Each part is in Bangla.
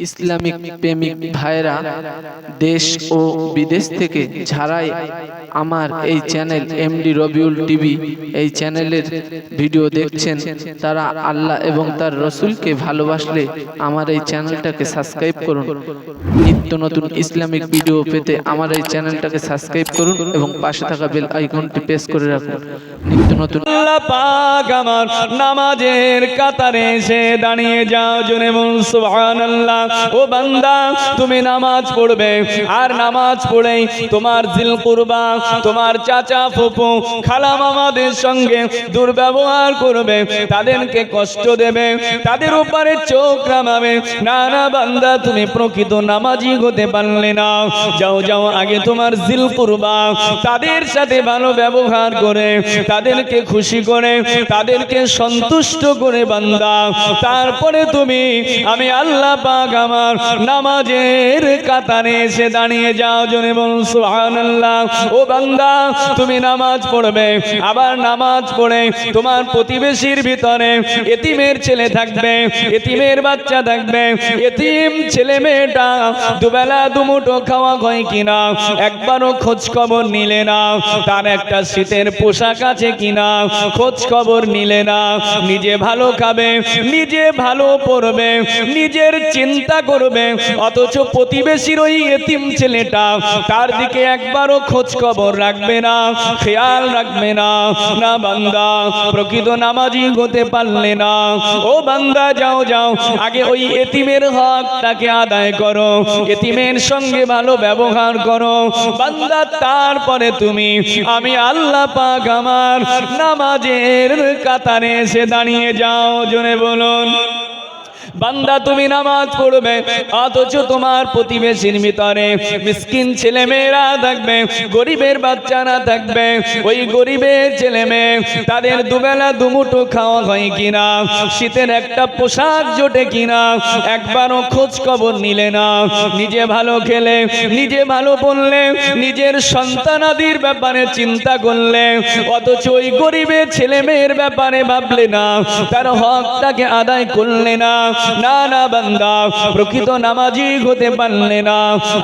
ইসলামিক প্রেমিক ভাইরা দেশ ও বিদেশ থেকে যারাই আমার এই চ্যানেল এমডি রবিউল টিভি এই চ্যানেলের ভিডিও দেখছেন, তারা আল্লাহ এবং তার রসুলকে ভালোবাসলে আমার এই চ্যানেলটাকে সাবস্ক্রাইব করুন। নিত্য নতুন ইসলামিক ভিডিও পেতে আমার এই চ্যানেলটাকে সাবস্ক্রাইব করুন এবং পাশে থাকা বেল আইকনটি প্রেস করে রাখুন। নিত্য নতুন আল্লাহ পাক আমার নামাজের কাতারে এসে দাঁড়িয়ে যাও, জোরে বলুন সুবহানাল্লাহ। ও বান্দা, তুমি নামাজ পড়বে আর নামাজ পড়েই তোমার জিল কুরবা, তোমার চাচা ফুফু খালা মামাদের সঙ্গে দুর্ব্যবহার করবে, তাদেরকে কষ্ট দেবে, তাদের উপরে চোখ রামাবে। না না বান্দা, তুমি প্রকৃত নামাজি হতে পারলে না। যাও যাও, আগে তোমার জিল কুরবা তাদের সাথে ভালো ব্যবহার করে, তাদেরকে খুশি করে, তাদেরকে সন্তুষ্ট করে বান্দা, তারপরে তুমি আমি আল্লাহ পাক আমার নামাজের কাতারে এসে দাঁড়িয়ে যাও, জোরে বলুন সুবহানাল্লাহ। ও বান্দা, তুমি নামাজ পড়বে, আবার নামাজ পড়ে তোমার প্রতিবেশীর ভিতরে এতিমের ছেলে থাকবে, এতিমের বাচ্চা থাকবে, এতিম ছেলে মেয়েটা দুবেলা দুমুঠো খাওয়া হয় কিনা একবারও খোঁজ খবর নিলে না, তার একটা শীতের পোশাক আছে কিনা খোঁজ খবর নিলে না। নিজে ভালো খাবে, নিজে ভালো পড়বে, নিজের চিন্তা করবে, অথচ প্রতিবেশীর ওই এতিম ছেলেটা তার দিকে একবারও খোঁজ খবর রাখবে না, খেয়াল রাখবে না। না বান্দা, প্রকৃত নামাজি হতে পারলে না। ও বান্দা, যাও যাও, আগে ওই এতিমের হকটাকে আদায় করো, এতিমের সঙ্গে ভালো ব্যবহার করো বান্দা, তারপরে তুমি আমি আল্লাহ পাক আমার নামাজের কাতারে এসে দাঁড়িয়ে যাও, জোরে বলুন। বান্দা, তুমি নামাজ পড়বে, অথচ তোমার প্রতিবেশীর ভিতরে মিসকিন ছেলে মেয়েরা থাকবে, গরিবের বাচ্চারা থাকবে। ওই গরিবের ছেলে মেয়ে তাদের দুবেলা দুমুঠো খাওয়া হয় কিনা, শীতের একটা পোশাক জোটে কিনা একবারও খোঁজ খবর নিলে না। নিজে ভালো খেলে, নিজে ভালো বললে, নিজের সন্তানাদির ব্যাপারে চিন্তা করলে, অথচ ওই গরিবের ছেলে মেয়ের ব্যাপারে ভাবলে না, তার হকটাকে আদায় করলে না। না না বান্দা, প্রকৃত নামাজি হতে পারলে না।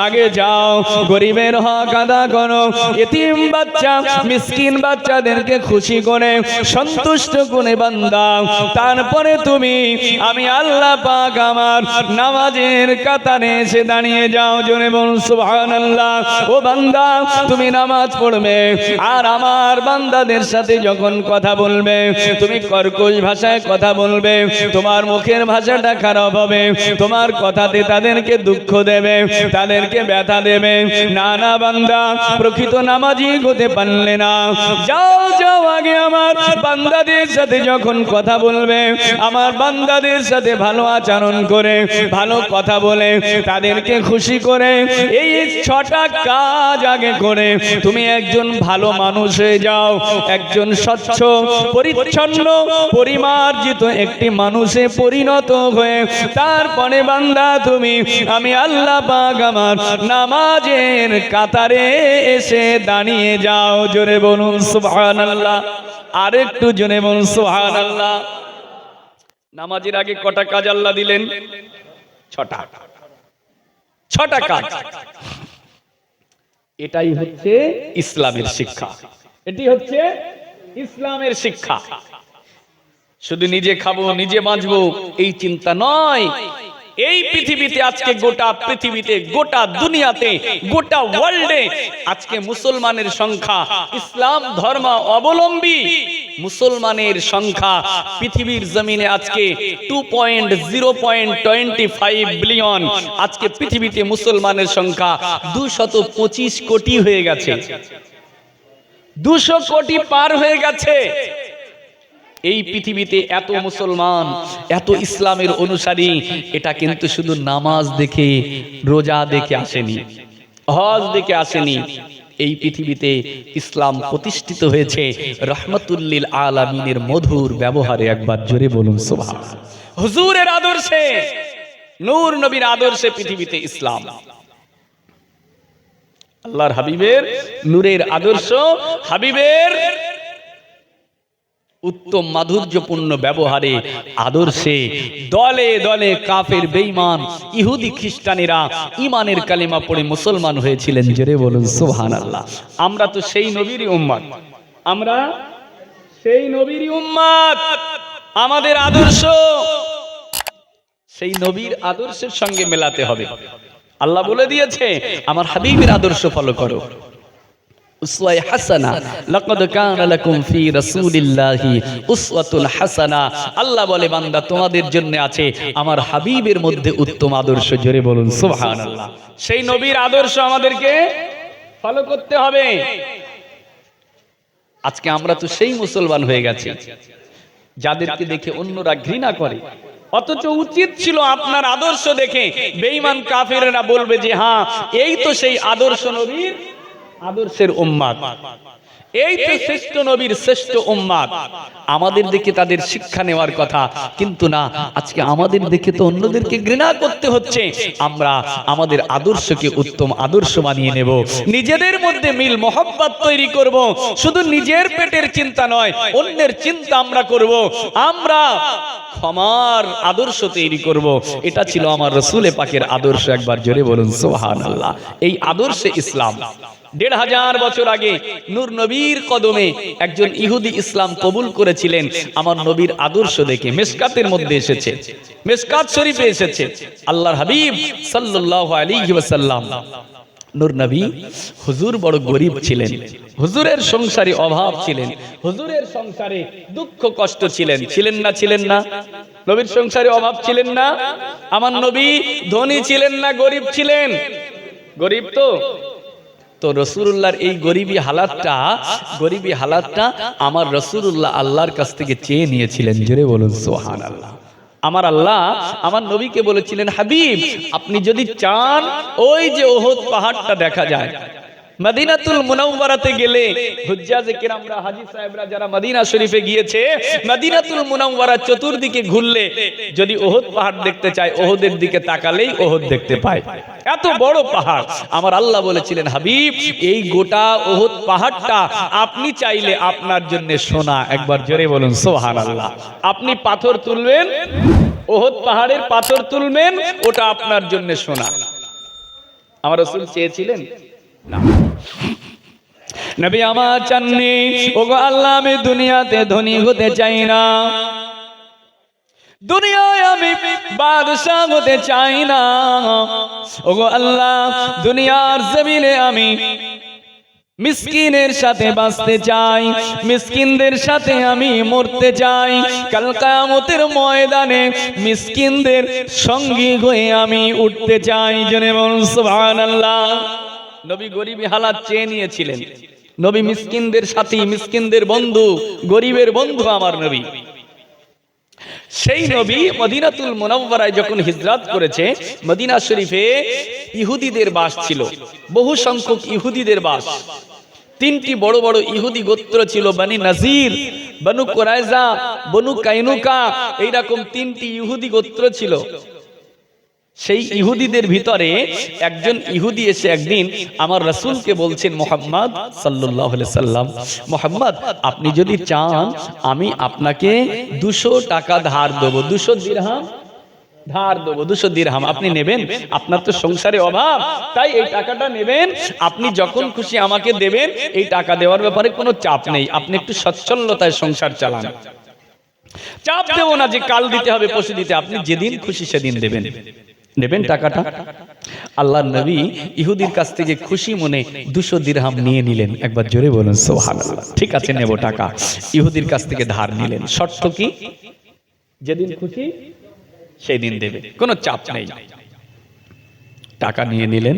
আগে যাও, গরিবের হক আদা করো, এতিম বাচ্চা মিসকিন বাচ্চাদেরকে খুশি করে সন্তুষ্ট করে বান্দা, তারপরে তুমি আমি আল্লাহ পাক আমার নামাজের কাতারে এসে দাঁড়িয়ে যাও, জোরে বলুন সুবহানাল্লাহ। ও বান্দা, তুমি নামাজ পড়বে আর আমার বান্দাদের সাথে যখন কথা বলবে, তুমি কর্কশ ভাষায় কথা বলবে, তোমার মুখের ভাষাটা খারাপ হবে, তোমার কথাতে তাদেরকে দুঃখ দেবে, তাদেরকে ব্যথা দেবে। না না বান্দা, প্রকৃত নামাজি হতে পারলে না। যাও যাও, আগে আমার বান্দাদের সাথে যখন কথা বলবে, আমার বান্দাদের সাথে ভালো আচরণ করে, ভালো কথা বলে, তাদেরকে খুশি করে, এই 6টা কাজ আগে করে তুমি একজন ভালো মানুষ হয়ে যাও, একজন স্বচ্ছ পরিচ্ছন্ন পরিমার্জিত একটি মানুষে পরিণত হয়ে তারপরে বান্দা তুমি আমি আল্লাহ পাক আমার নামাজের কাতারে এসে দাঁড়িয়ে যাও, জোরে বলুন সুবহানাল্লাহ। আর একটু জোরে বলুন সুবহানাল্লাহ। নামাজের আগে কটা কাজ আল্লাহ দিলেন? 6টা কাজ। এটাই হচ্ছে ইসলামের শিক্ষা, এটি হচ্ছে ইসলামের শিক্ষা। শুধু নিজে খাবো, নিজে বাঁচবো এই চিন্তা নয়। এই পৃথিবীতে আজকে, গোটা পৃথিবীতে, গোটা দুনিয়াতে, গোটা ওয়ার্ল্ডে আজকে মুসলমানের সংখ্যা, ইসলাম ধর্ম অবলম্বী মুসলমানের সংখ্যা পৃথিবীর জমিনে আজকে 2.0.25 বিলিয়ন। আজকে পৃথিবীতে মুসলমানের সংখ্যা 225 কোটি হয়ে গেছে, 200 কোটি পার হয়ে গেছে। এই পৃথিবীতে এত মুসলমান, এত ইসলামের অনুসারী, এটা কিন্তু শুধু নামাজ দেখে, রোজা দেখে আসেনি, হজ দেখে আসেনি। এই পৃথিবীতে ইসলাম প্রতিষ্ঠিত হয়েছে রহমতুল্লিল আলামিনের মধুর ব্যবহারে। একবার জোরে বলুন সুবহানাল্লাহ। হুজুরের আদর্শে, নূর নবীর আদর্শে পৃথিবীতে ইসলাম, আল্লাহর হাবিবের নূরের আদর্শ, হাবিবের উত্তম মাধুর্যপূর্ণ ব্যবহারে, আদর্শে দলে দলে কাফের বেঈমান ইহুদি খ্রিস্টানেরা ঈমানের কালিমা পড়ে মুসলমান হয়েছিলেন। জোরে বলুন সুবহানাল্লাহ। আমরা তো সেই নবীরই উম্মত, আমরা সেই নবীরই উম্মত। আমাদের আদর্শ সেই নবীর আদর্শের সঙ্গে মেলাতে হবে। আল্লাহ বলে দিয়েছে আমার হাবিবের আদর্শ ফলো করো। উসওয়ায়ে হাসানা, লাকাদ কানা লাকুম ফি রাসূলিল্লাহি উসওয়াতুন হাসানা। আল্লাহ বলে বান্দা তোমাদের জন্য আছে আমার হাবিবের মধ্যে উত্তম আদর্শ। জোরে বলুন সুবহানাল্লাহ। সেই নবীর আদর্শ আমাদেরকে ফলো করতে হবে। আজকে আমরা তো সেই মুসলমান হয়ে গেছি যাদেরকে দেখে অন্যরা ঘৃণা করে, অথচ উচিত ছিল আপনার আদর্শ দেখে বেঈমান কাফেররা বলবে যে হ্যাঁ এই তো সেই আদর্শ নবীর আদর্শের উম্মত, এই তো শ্রেষ্ঠ নবীর শ্রেষ্ঠ উম্মত। আমাদের দেখে তাদের শিক্ষা নেওয়ার কথা, কিন্তু না, আজকে আমাদের দেখে তো অন্যদেরকে ঘৃণা করতে হচ্ছে। আমরা আমাদের আদর্শকে উত্তম আদর্শ বানিয়ে নেব, নিজেদের মধ্যে মিল মোহাব্বত তৈরি করব। শুধু নিজের পেটের চিন্তা নয়, অন্যের চিন্তা আমরা করব। আমরা ক্ষমার আদর্শ তৈরি করব। এটা ছিল আমার রাসূল পাকের আদর্শ। একবার জোরে বলুন সুবহানাল্লাহ। এই আদর্শে ইসলাম। ১৫০০ বছর আগে নূর নবীর কদমে একজন ইহুদি ইসলাম কবুল করেছিলেন আমার নবীর আদর্শ দেখে। মিশকাতের মধ্যে এসেছে, মিশকাত শরীফে এসেছে, আল্লাহর হাবিব সাল্লাল্লাহু আলাইহি ওয়াসাল্লাম নূর নবী হুজুর বড় গরীব ছিলেন, হুজুরের সংসারে অভাব ছিলেন, হুজুরের সংসারে দুঃখ কষ্ট ছিলেন। ছিলেন না? ছিলেন না? নবীর সংসারে অভাব ছিলেন না? আমার নবী ধনী ছিলেন না গরীব ছিলেন? গরীব তো রাসূলুল্লাহর এই গরিবী হালাতটা আমার রাসূলুল্লাহ আল্লাহর কাছ থেকে চেয়ে নিয়েছিলেন। জোরে বলুন সুবহানাল্লাহ। আমার আল্লাহ আমার নবীকে বলেছিলেন হাবিব আপনি যদি চান ওই যে ওহদ পাহাড়টা দেখা যায়, মদিনাতুল মুনাওয়ারাতে গেলে হুজ্জাজে কিরামরা হাজী সাহেবরা যারা মদিনা শরীফে গিয়েছে, মদিনাতুল মুনাওয়ারা চতুর্দিকে ঘুরলে যদি ওহদ পাহাড় দেখতে চায়, ওহদের দিকে তাকালেই ওহদ দেখতে পায়। এত বড় পাহাড়। আমার আল্লাহ বলেছিলেন হাবিব এই গোটা ওহদ পাহাড়টা আপনি চাইলে আপনার জন্য সোনা। একবার জোরে বলুন সুবহানাল্লাহ। আপনি পাথর তুলবেন, ওহদ পাহাড়ের পাথর তুলবেন, ওটা আপনার জন্য সোনা। আমার রাসূল চেয়েছিলেন না, নবী আমার চাননি ওগো আল্লাহ আমি দুনিয়াতে ধনী হতে চাই না, দুনিয়ায় আমি বাদশা হতে চাই না। ওগো আল্লাহ দুনিয়ার জমিনে আমি মিসকিনের সাথে বাঁচতে চাই, মিসকিনদের সাথে আমি মরতে চাই। কাল কিয়ামতের ময়দানে মিসকিনদের সঙ্গী হয়ে আমি উঠতে চাই। জনে বলুন সুবহানাল্লাহ। নবী গরিবী হালাত চেয়ে নিয়েছিলেন। নবী মিসকিনদের সাথী, মিসকিনদের বন্ধু, গরিবের বন্ধু আমার নবী। সেই নবী মদিনাতুল মুনাওয়ারায় যখন হিজরত করেছে, মদিনা শরীফে ইহুদিদের বাস ছিল, বহু সংখ্যক ইহুদিদের বাস। তিনটি বড় বড় ইহুদি গোত্র ছিল, বনি নাজির, বনু কুরাইজা, বনু কাইনুকা, এইরকম তিনটি ইহুদি গোত্র ছিল। সেই ইহুদিদের ভিতরে একজন ইহুদি এসে একদিন আমার রাসূলকে বলছেন মুহাম্মদ সাল্লাল্লাহু আলাইহি সাল্লাম, মুহাম্মদ আপনি যদি চান আমি আপনাকে 200 টাকা ধার দেব, 200 দিরহাম ধার দেব, 200 দিরহাম আপনি নেবেন? আপনার তো সংসারে অভাব, তাই এই টাকাটা নেবেন, আপনি যখন খুশি আমাকে দেবেন। এই টাকা দেওয়ার ব্যাপারে কোনো চাপ নেই, আপনি একটু সচ্ছলতায় সংসার চালান, চাপ দেব না যে কাল দিতে হবে পরশু দিতে, আপনি যেদিন খুশি সেদিন দেবেন, নেবেন টাকাটা। আল্লাহর নবী ইহুদির কাছ থেকে খুশি মনে 200 দিরহাম নিয়ে নিলেন। একবার জোরে বলুন সুবহানাল্লাহ। ঠিক আছে নেব টাকা। ইহুদির কাছ থেকে ধার নিলেন, শর্ত কি? যেদিন খুশি সেদিন দেবে, কোনো চাপ নেই। টাকা নিয়ে নিলেন।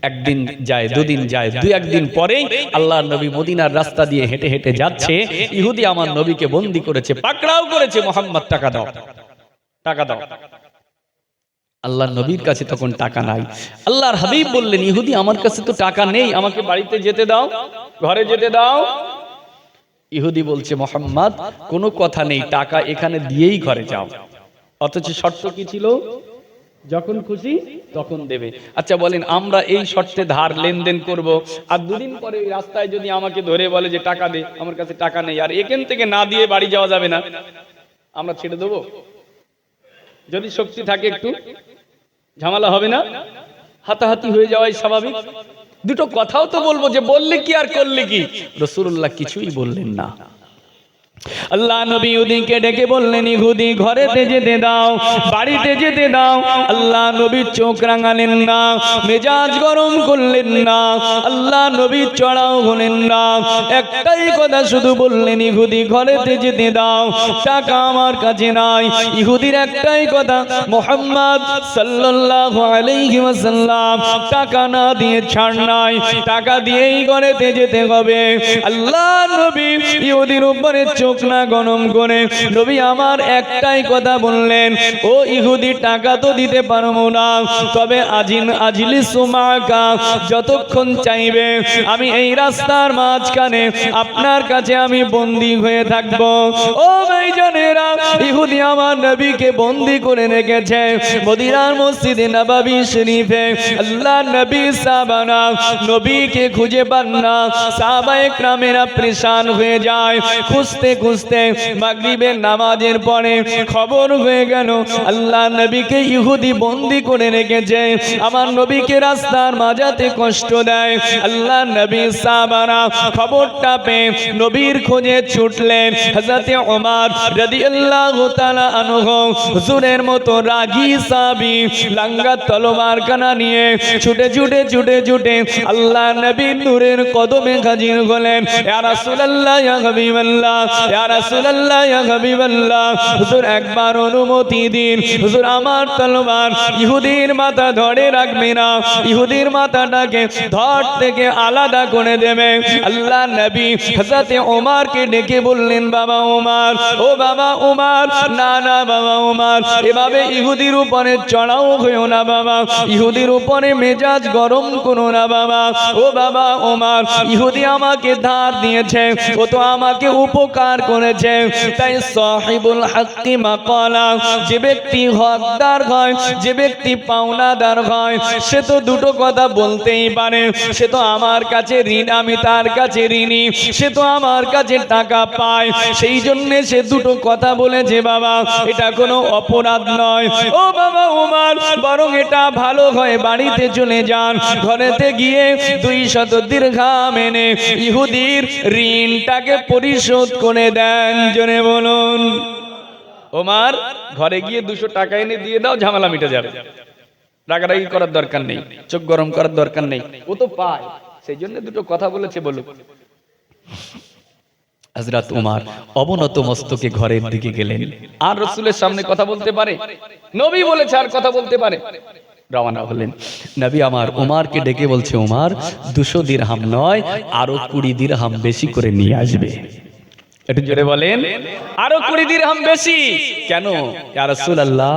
একদিন যায়, দুদিন যায়, দুই একদিন পরেই আল্লাহর নবী মদিনার রাস্তা দিয়ে হেঁটে হেঁটে যাচ্ছে। ইহুদি আমার নবীকে বন্দী করেছে, পাকড়াও করেছে। মুহাম্মদ টাকা দাও, টাকা দাও। আল্লাহর নবীর কাছে তখন টাকা নাই। আল্লাহর হাবিব বললেন ইহুদি আমার কাছে তো টাকা নেই, আমাকে বাড়িতে যেতে দাও, ঘরে যেতে দাও। ইহুদি বলছে মুহাম্মদ কোনো কথা নেই, টাকা এখানে দিয়েই ঘরে যাও। অথচ শর্ত কি ছিল? যখন খুশি তখন দেবে। আচ্ছা বলেন, আমরা এই শর্তে ধার লেনদেন করব, আর দুদিন পরে ওই রাস্তায় যদি আমাকে ধরে বলে যে টাকা দে, আমার কাছে টাকা নেই, আর এখান থেকে না দিয়ে বাড়ি যাওয়া যাবে না, আমরা ছেড়ে দেবো? যদি শক্তি থাকে একটু, ঝামেলা হবে না? হাতাহাতি হয়ে যাওয়াই স্বাভাবিক। দুটো কথাও তো বলবো, যে বললে কি আর করলে কি। রাসূলুল্লাহ কিছুই বললেন না। আল্লাহ নবী ইহুদিকে ডেকে বললেন, ইহুদি ঘরেতে যেতে দাও, বাড়িতে যেতে দাও। আল্লাহ নবী চোখ রাঙালেন না, মেজাজ গরম করলেন না, আল্লাহ নবী চড়াও হলেন না। একটাই কথা শুধু বললেন, ইহুদি ঘরেতে যেতে দাও, টাকা আমার কাছে নাই। ইহুদির একটাই কথা, মুহাম্মদ সাল্লাল্লাহু আলাইহি ওয়াসাল্লাম টাকা না দিয়ে ছাড় নাই, টাকা দিয়েই ঘরেতে যেতে হবে। আল্লাহ নবী ইহুদির উপরে চোখ না গরম করে নবী আমার একটাই কথা বললেন, ও ইহুদি টাকা তো দিতে পারবো না, তবে আজলিসু মাকা, যতক্ষণ চাইবে আমি এই রাস্তার মাঝখানে আপনার কাছে আমি বন্দী হয়ে থাকব। ও ভাইজানেরা, ইহুদি আমার নবীকে বন্দী করে রেখেছে মদিনার মসজিদে নববী শরীফে। আল্লাহ নবী সাহাবানা নবীকে খুঁজে পান না, সাহাবায়ে কেরামেরা পরেশান হয়ে যায়। খুঁজতে খুঁজতে মাগরিবের নামাজের পরে খবর হয়ে গেল আল্লাহ নবীকে ইহুদি বন্দী করে রেখেছে, আমার নবীকে রাস্তার মাঝাতে কষ্ট দেয়। আল্লাহ নবী সাহাবারা খবরটা পেয়ে নবীর খোঁজে ছুটলেন। হযরতে ওমর রাদিয়াল্লাহু তাআলা আনহু হুজুরের মতো রাগী সাহাবী, লাঙ্গা তলোয়ার কানা নিয়ে ছুটে ছুটে ছুটে ছুটে আল্লাহ নবীর নূরের কদমে হাজির হলেন। ইয়া রাসূলুল্লাহ, ইয়া হাবিবাল্লাহ, ইয়া রাসূলুল্লাহ, ইয়া হাবিবাল্লাহ, হুজুর একবার অনুমতি দিন, হুজুর আমার তলোয়ার ইহুদির মাথা ধরে রাখবে না, ইহুদির মাথাটাকে ধর থেকে আলাদা করে দেবে। আল্লাহ নবী হযরতে ওমরকে ডেকে বললেন, বাবা ওমর, ও বাবা ওমর, না না বাবা ওমর, এভাবে ইহুদির উপরে চড়াও হয়েও না বাবা, ইহুদির উপরে মেজাজ গরম করো না বাবা। ও বাবা ওমর, ইহুদি আমাকে ধার দিয়েছে, ও তো আমাকে উপকার করেছে, তাই সাহিবুল হাক্কি মাকালা, যে ব্যক্তি হকদার হয়, যে ব্যক্তি পাওনাদার হয়, সে তো দুটো কথা বলতেই পারে। সে তো আমার কাছে ঋণ, আমি তার কাছে ঋণী, সে তো আমার কাছে টাকা পায়, সেই জন্য সে দুটো কথা বলেছে বাবা, এটা কোনো অপরাধ নয়। ও বাবা ওমর, বরং এটা ভালো হয় বাড়িতে চলে যান, ঘরেতে গিয়ে 200 দিরহাম এনে ইহুদির ঋণটাকে পরিশোধ করে দেন। জোরে বলুন। ওমর, ঘরে গিয়ে 200 টাকা এনে দিয়ে দাও, ঝামেলা মিটে যাবে। রাগারাগি করার দরকার নেই, চোখ গরম করার দরকার নেই, ও তো পায়, সেই জন্য দুটো কথা বলেছে বলুক। হযরত ওমর অবনত মস্তকে ঘরের দিকে গেলেন। আর রাসূলের সামনে কথা বলতে পারে? নবী বলেছে আর কথা বলতে পারে? রওনা হলেন। নবী আমার ওমরকে ডেকে বলছে, ওমর 200 দিরহাম নয়, আরো 20 দিরহাম বেশি করে নিয়ে আসবে। একটু জোরে বলেন, আরো 20 দিরহাম বেশি কেন? ইয়া রাসূলুল্লাহ,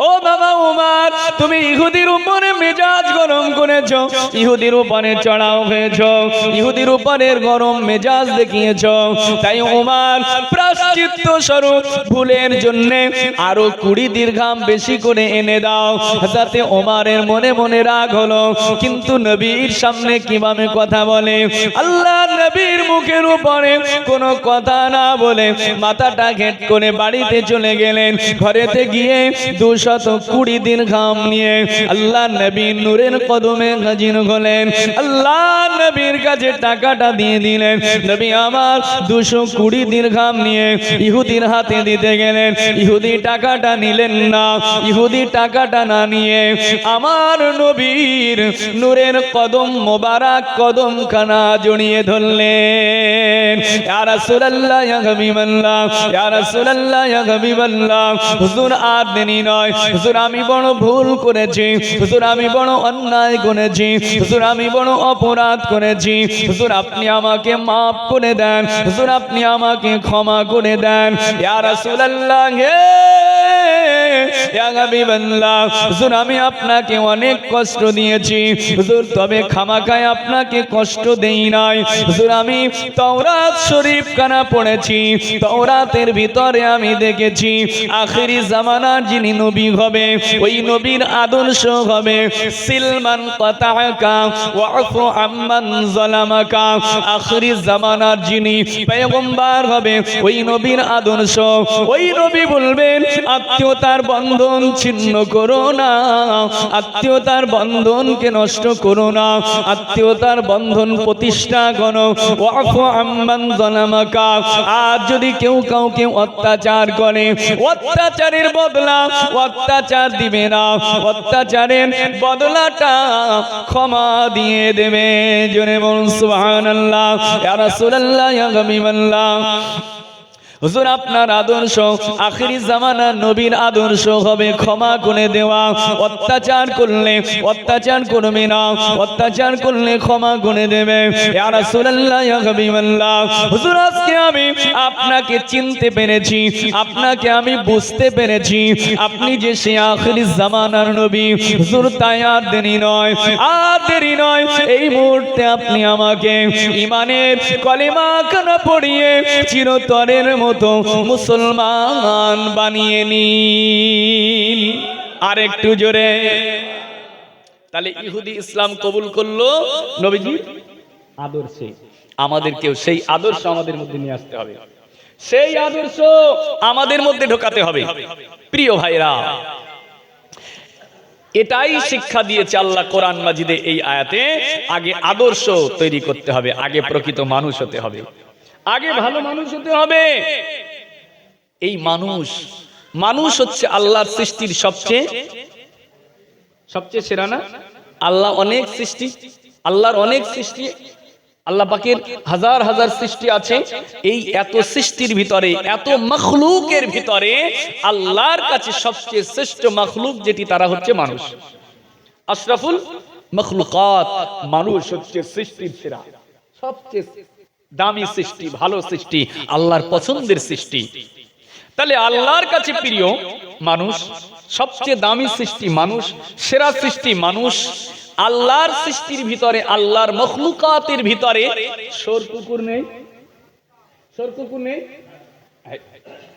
ও বাবা ওমর, তুমি ইহুদির উপরে মেজাজ গরম করেছো, ইহুদির উপরে চড়াও হয়েছো, ইহুদির উপরে গরম মেজাজ দেখিয়েছো, তাই ওমর প্রায়শ্চিত্ত স্বরূপ ভুলের জন্য আরো 20 দিরহাম বেশি করে এনে দাও। যাতে ওমরের মনে মনে রাগ হলো, কিন্তু নবীর সামনে কিভাবে কথা বলে? আল্লাহ নবীর মুখের উপরে কোনো কথা না বলে মাথাটা ঘেট করে বাড়িতে চলে গেলেন। ঘরেতে গিয়ে 220 দিরহাম নিয়ে আল্লাহ নবী নূরের কদমে হাজির হলেন। আল্লাহ নবীর কাছে টাকাটা দিয়ে দিলেন। নবী আমার 220 দিরহাম নিয়ে ইহুদির হাতে দিতে গেলেন। ইহুদি টাকাটা নিলেন না, ইহুদি টাকাটা না নিয়ে আমার নবীর নূরের কদম মোবারক কদম খানা জড়িয়ে ধরলেন। ইয়া রাসূলুল্লাহ, ইয়া হাবিবাল্লাহ, ইয়া রাসূলুল্লাহ, ইয়া হাবিবাল্লাহ, হুজুর আর দেরি নয়, হুজুর আমি বড় ভুল করেছি, হুজুর আমি বড় অন্যায় করেছি, হুজুর আমি বড় অপরাধ করেছি, হুজুর আপনি আমাকে মাফ করে দেন, হুজুর আপনি আমাকে ক্ষমা করে দেন। ইয়া রাসূলুল্লাহ, হে ইয়া হাবিবাল্লাহ, হুজুর আমি আপনাকে অনেক কষ্ট দিয়েছি হুজুর, তবে খামাখায় আপনাকে কষ্ট দেই নাই হুজুর। আমি তাওরাত শরীফ খানা পড়েছি, তাওরাতের ভিতরে আমি দেখেছি আখিরি জামানার যিনি নবী হবে, ওই নবীর আদর্শ হবে সিলমান কাতাকা ওয়াফু আম্মান যালামাকা। আখিরি জামানার যিনি পয়গম্বর হবে, ওই নবীর আদর্শ, ওই নবী বলবেন আত্মীয়তার বন্ধন ছিন্ন করো না, আত্মীয়তার বন্ধনকে নষ্ট করো না, আত্মীয়তার বন্ধন প্রতিষ্ঠা করো। ওয়াফু আম্মান যালামাকা, আর যদি কেউ কাউকে অত্যাচার করে, অত্যাচারের বদলা অত্যাচার দিবে না, অত্যাচারের বদলাটা ক্ষমা দিয়ে দেবে। জোরে বলুন সুবহানাল্লাহ। ইয়া রাসূলুল্লাহ, ইয়া হাবিবাল্লাহ, হুজুর আপনার আদর্শ আখিরি জামানার নবীর আদর্শ হবে ক্ষমা করে দেওয়া। অত্যাচার করলে অত্যাচার করবে না, অত্যাচার করলে ক্ষমা করে দেবে। ইয়া রাসূলুল্লাহ, ইয়া হাবিবাল্লাহ, হুজুর আজকে আমি আপনাকে চিনতে পেরেছি, আপনাকে আমি বুঝতে পেরেছি, আপনি যে সেই আখিরি জামানার নবী হুজুর। তাই আর দেরি নয়, আর দেরি নয়, এই মুহূর্তে আপনি আমাকে ঈমানের কলিমা খানা পড়িয়ে চিরতরের মতো মুসলমান বানিয়ে নিন। আর একটু জোরে। তাহলে ইহুদি ইসলাম কবুল করলো নবীজি আদর্শে, আমাদেরকেও সেই আদর্শ আমাদের মধ্যে নিয়ে আসতে হবে, সেই আদর্শ আমাদের মধ্যে ঢোকাতে হবে। প্রিয় ভাইরা, এটাই শিক্ষা দিয়েছে আল্লাহ কোরআন মাজিদে এই আয়াতে। আগে আদর্শ তৈরি করতে হবে, আগে প্রকৃত মানুষ হতে হবে, আগে ভালো মানুষ হতে হবে। এই মানুষ হচ্ছে আল্লাহর সৃষ্টির সবচেয়ে সেরা না? আল্লাহ অনেক সৃষ্টি, আল্লাহর অনেক সৃষ্টি, আল্লাহ পাকের হাজার হাজার সৃষ্টি আছে। এই এত সৃষ্টির ভিতরে, এত মখলুকের ভিতরে আল্লাহর কাছে সবচেয়ে শ্রেষ্ঠ মখলুক যেটি, তারা হচ্ছে মানুষ। আশরাফুল মখলুকাত, মানুষ হচ্ছে সৃষ্টির সেরা, সবচেয়ে দামি সৃষ্টি, ভালো সৃষ্টি, আল্লাহর পছন্দের সৃষ্টি। তাহলে আল্লাহর কাছে প্রিয় মানুষ, সবচেয়ে দামি সৃষ্টি মানুষ, সেরা সৃষ্টি মানুষ। আল্লাহর সৃষ্টির ভিতরে, আল্লাহর মখলুকাতের ভিতরে শোর কুকুর নেই, শোর কুকুর নেই,